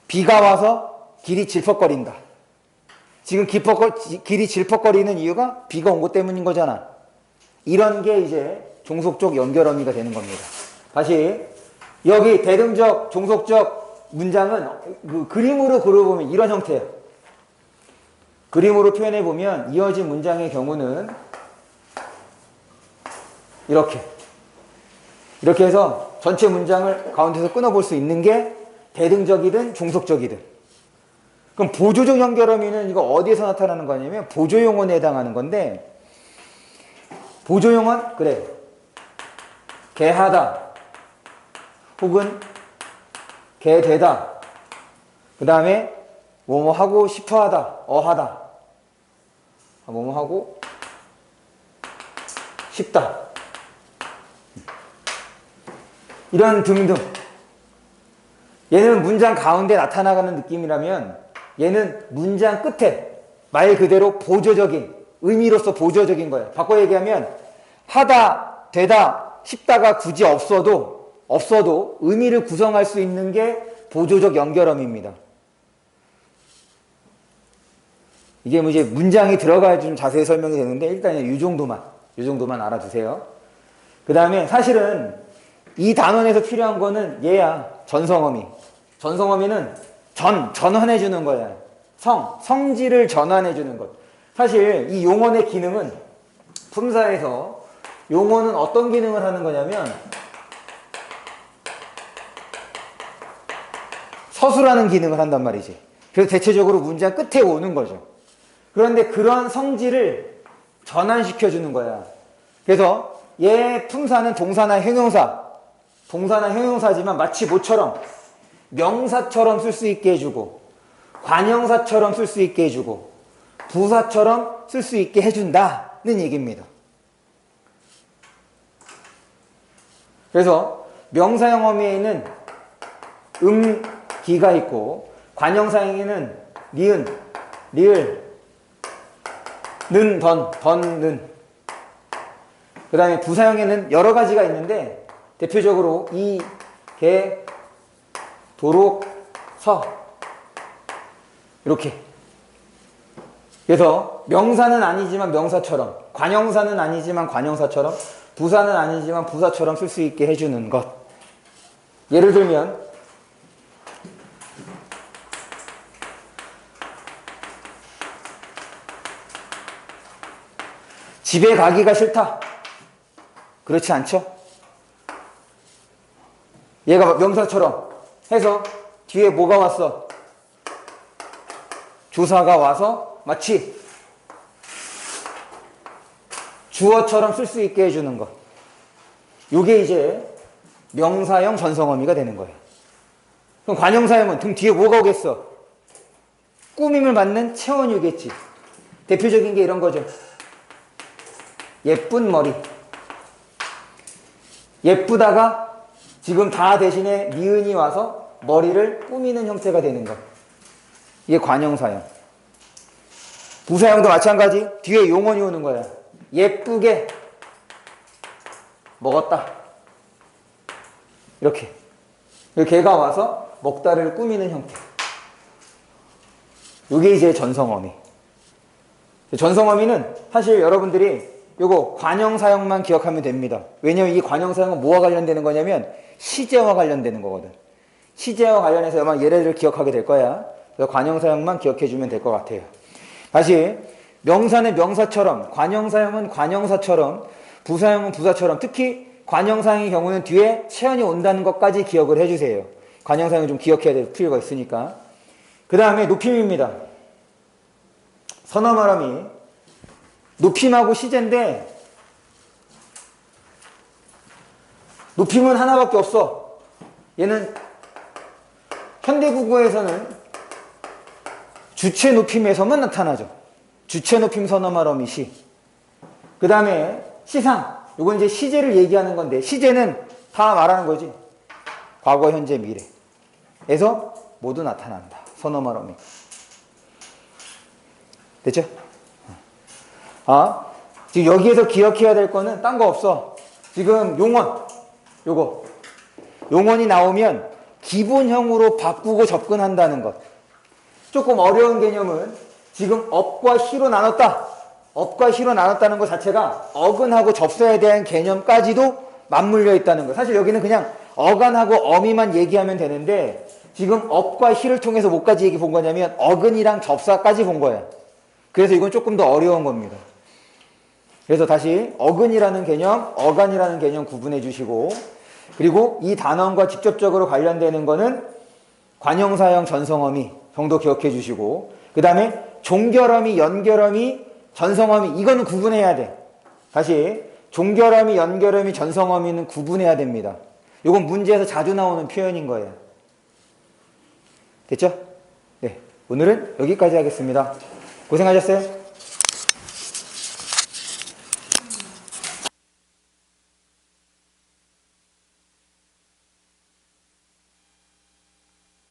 비가 와서 길이 질퍽거린다. 지금 길이 질퍽거리는 이유가 비가 온 것 때문인 거잖아. 이런 게 이제 종속적 연결어미가 되는 겁니다. 다시 여기 대등적 종속적 문장은 그 그림으로 그려보면 이런 형태예요. 그림으로 표현해 보면 이어진 문장의 경우는 이렇게 해서 전체 문장을 가운데서 끊어볼 수 있는 게 대등적이든 종속적이든. 그럼 보조적 연결어미는 이거 어디에서 나타나는 거냐면 보조용언에 해당하는 건데, 보조용언 그래 개하다 혹은 개되다, 그 다음에 뭐뭐 하고 싶어하다, 어하다, 뭐뭐 하고 싶다, 이런 등등. 얘는 문장 가운데 나타나가는 느낌이라면 얘는 문장 끝에 말 그대로 보조적인 의미로서 보조적인 거예요. 바꿔 얘기하면 하다, 되다, 싶다가 굳이 없어도 의미를 구성할 수 있는 게 보조적 연결어미입니다. 이게 뭐 이제 문장이 들어가야 좀 자세히 설명이 되는데 일단 이 정도만 알아두세요. 그 다음에 사실은 이 단원에서 필요한 거는 얘야. 전성어미. 전성어미는 전환해주는 거야. 성질을 전환해주는 것. 사실 이 용언의 기능은 품사에서 용언은 어떤 기능을 하는 거냐면 서술하는 기능을 한단 말이지. 그래서 대체적으로 문장 끝에 오는 거죠. 그런데 그런 성질을 전환시켜주는 거야. 그래서 얘 품사는 동사나 형용사지만 마치 뭐처럼 명사처럼 쓸 수 있게 해주고 관형사처럼 쓸 수 있게 해주고 부사처럼 쓸 수 있게 해준다는 얘기입니다. 그래서 명사형 어미에는 기가 있고 관형사형에는 니은, 리을, 는, 는. 그 다음에 부사형에는 여러 가지가 있는데 대표적으로 이, 개, 도록, 서 이렇게. 그래서 명사는 아니지만 명사처럼, 관형사는 아니지만 관형사처럼, 부사는 아니지만 부사처럼 쓸 수 있게 해주는 것. 예를 들면 집에 가기가 싫다. 그렇지 않죠? 얘가 명사처럼 해서 뒤에 뭐가 왔어? 조사가 와서 마치 주어처럼 쓸 수 있게 해주는 것. 이게 이제 명사형 전성어미가 되는 거예요. 그럼 관형사형은 등 뒤에 뭐가 오겠어? 꾸밈을 받는 체온이겠지. 대표적인 게 이런 거죠. 예쁜 머리. 예쁘다가 지금 다 대신에 니은이 와서 머리를 꾸미는 형태가 되는 것. 이게 관형사형. 부사형도 마찬가지. 뒤에 용언이 오는 거야. 예쁘게 먹었다. 이렇게. 걔가 와서 먹다를 꾸미는 형태. 이게 이제 전성어미. 전성어미는 사실 여러분들이 요거 관형사형만 기억하면 됩니다. 왜냐면 이 관형사형은 뭐와 관련되는 거냐면 시제와 관련되는 거거든. 시제와 관련해서 아마 예래를 기억하게 될 거야. 그래서 관형사형만 기억해주면 될 것 같아요. 다시 명사는 명사처럼, 관형사형은 관형사처럼, 부사형은 부사처럼, 특히 관형사형의 경우는 뒤에 체언이 온다는 것까지 기억을 해주세요. 관형사형은 좀 기억해야 될 필요가 있으니까. 그 다음에 높임입니다. 선어말어미. 높임하고 시제인데 높임은 하나밖에 없어. 얘는 현대국어에서는 주체 높임에서만 나타나죠. 주체 높임 선어말어미 시. 그 다음에 시상. 이건 이제 시제를 얘기하는 건데 시제는 다 말하는 거지. 과거, 현재, 미래에서 모두 나타난다. 선어말어미. 됐죠? 아, 지금 여기에서 기억해야 될 거는 딴 거 없어. 지금 용언, 요거. 용언이 나오면 기본형으로 바꾸고 접근한다는 것. 조금 어려운 개념은 지금 업과 시로 나눴다. 업과 시로 나눴다는 것 자체가 어근하고 접사에 대한 개념까지도 맞물려 있다는 것. 사실 여기는 그냥 어간하고 어미만 얘기하면 되는데 지금 업과 시를 통해서 뭐까지 얘기 본 거냐면 어근이랑 접사까지 본 거예요. 그래서 이건 조금 더 어려운 겁니다. 그래서 다시 어근이라는 개념, 어간이라는 개념 구분해 주시고, 그리고 이 단원과 직접적으로 관련되는 거는 관형사형 전성어미 정도 기억해 주시고, 그 다음에 종결어미, 연결어미, 전성어미 이거는 구분해야 돼. 다시 종결어미, 연결어미, 전성어미는 구분해야 됩니다. 이건 문제에서 자주 나오는 표현인 거예요. 됐죠? 네, 오늘은 여기까지 하겠습니다. 고생하셨어요.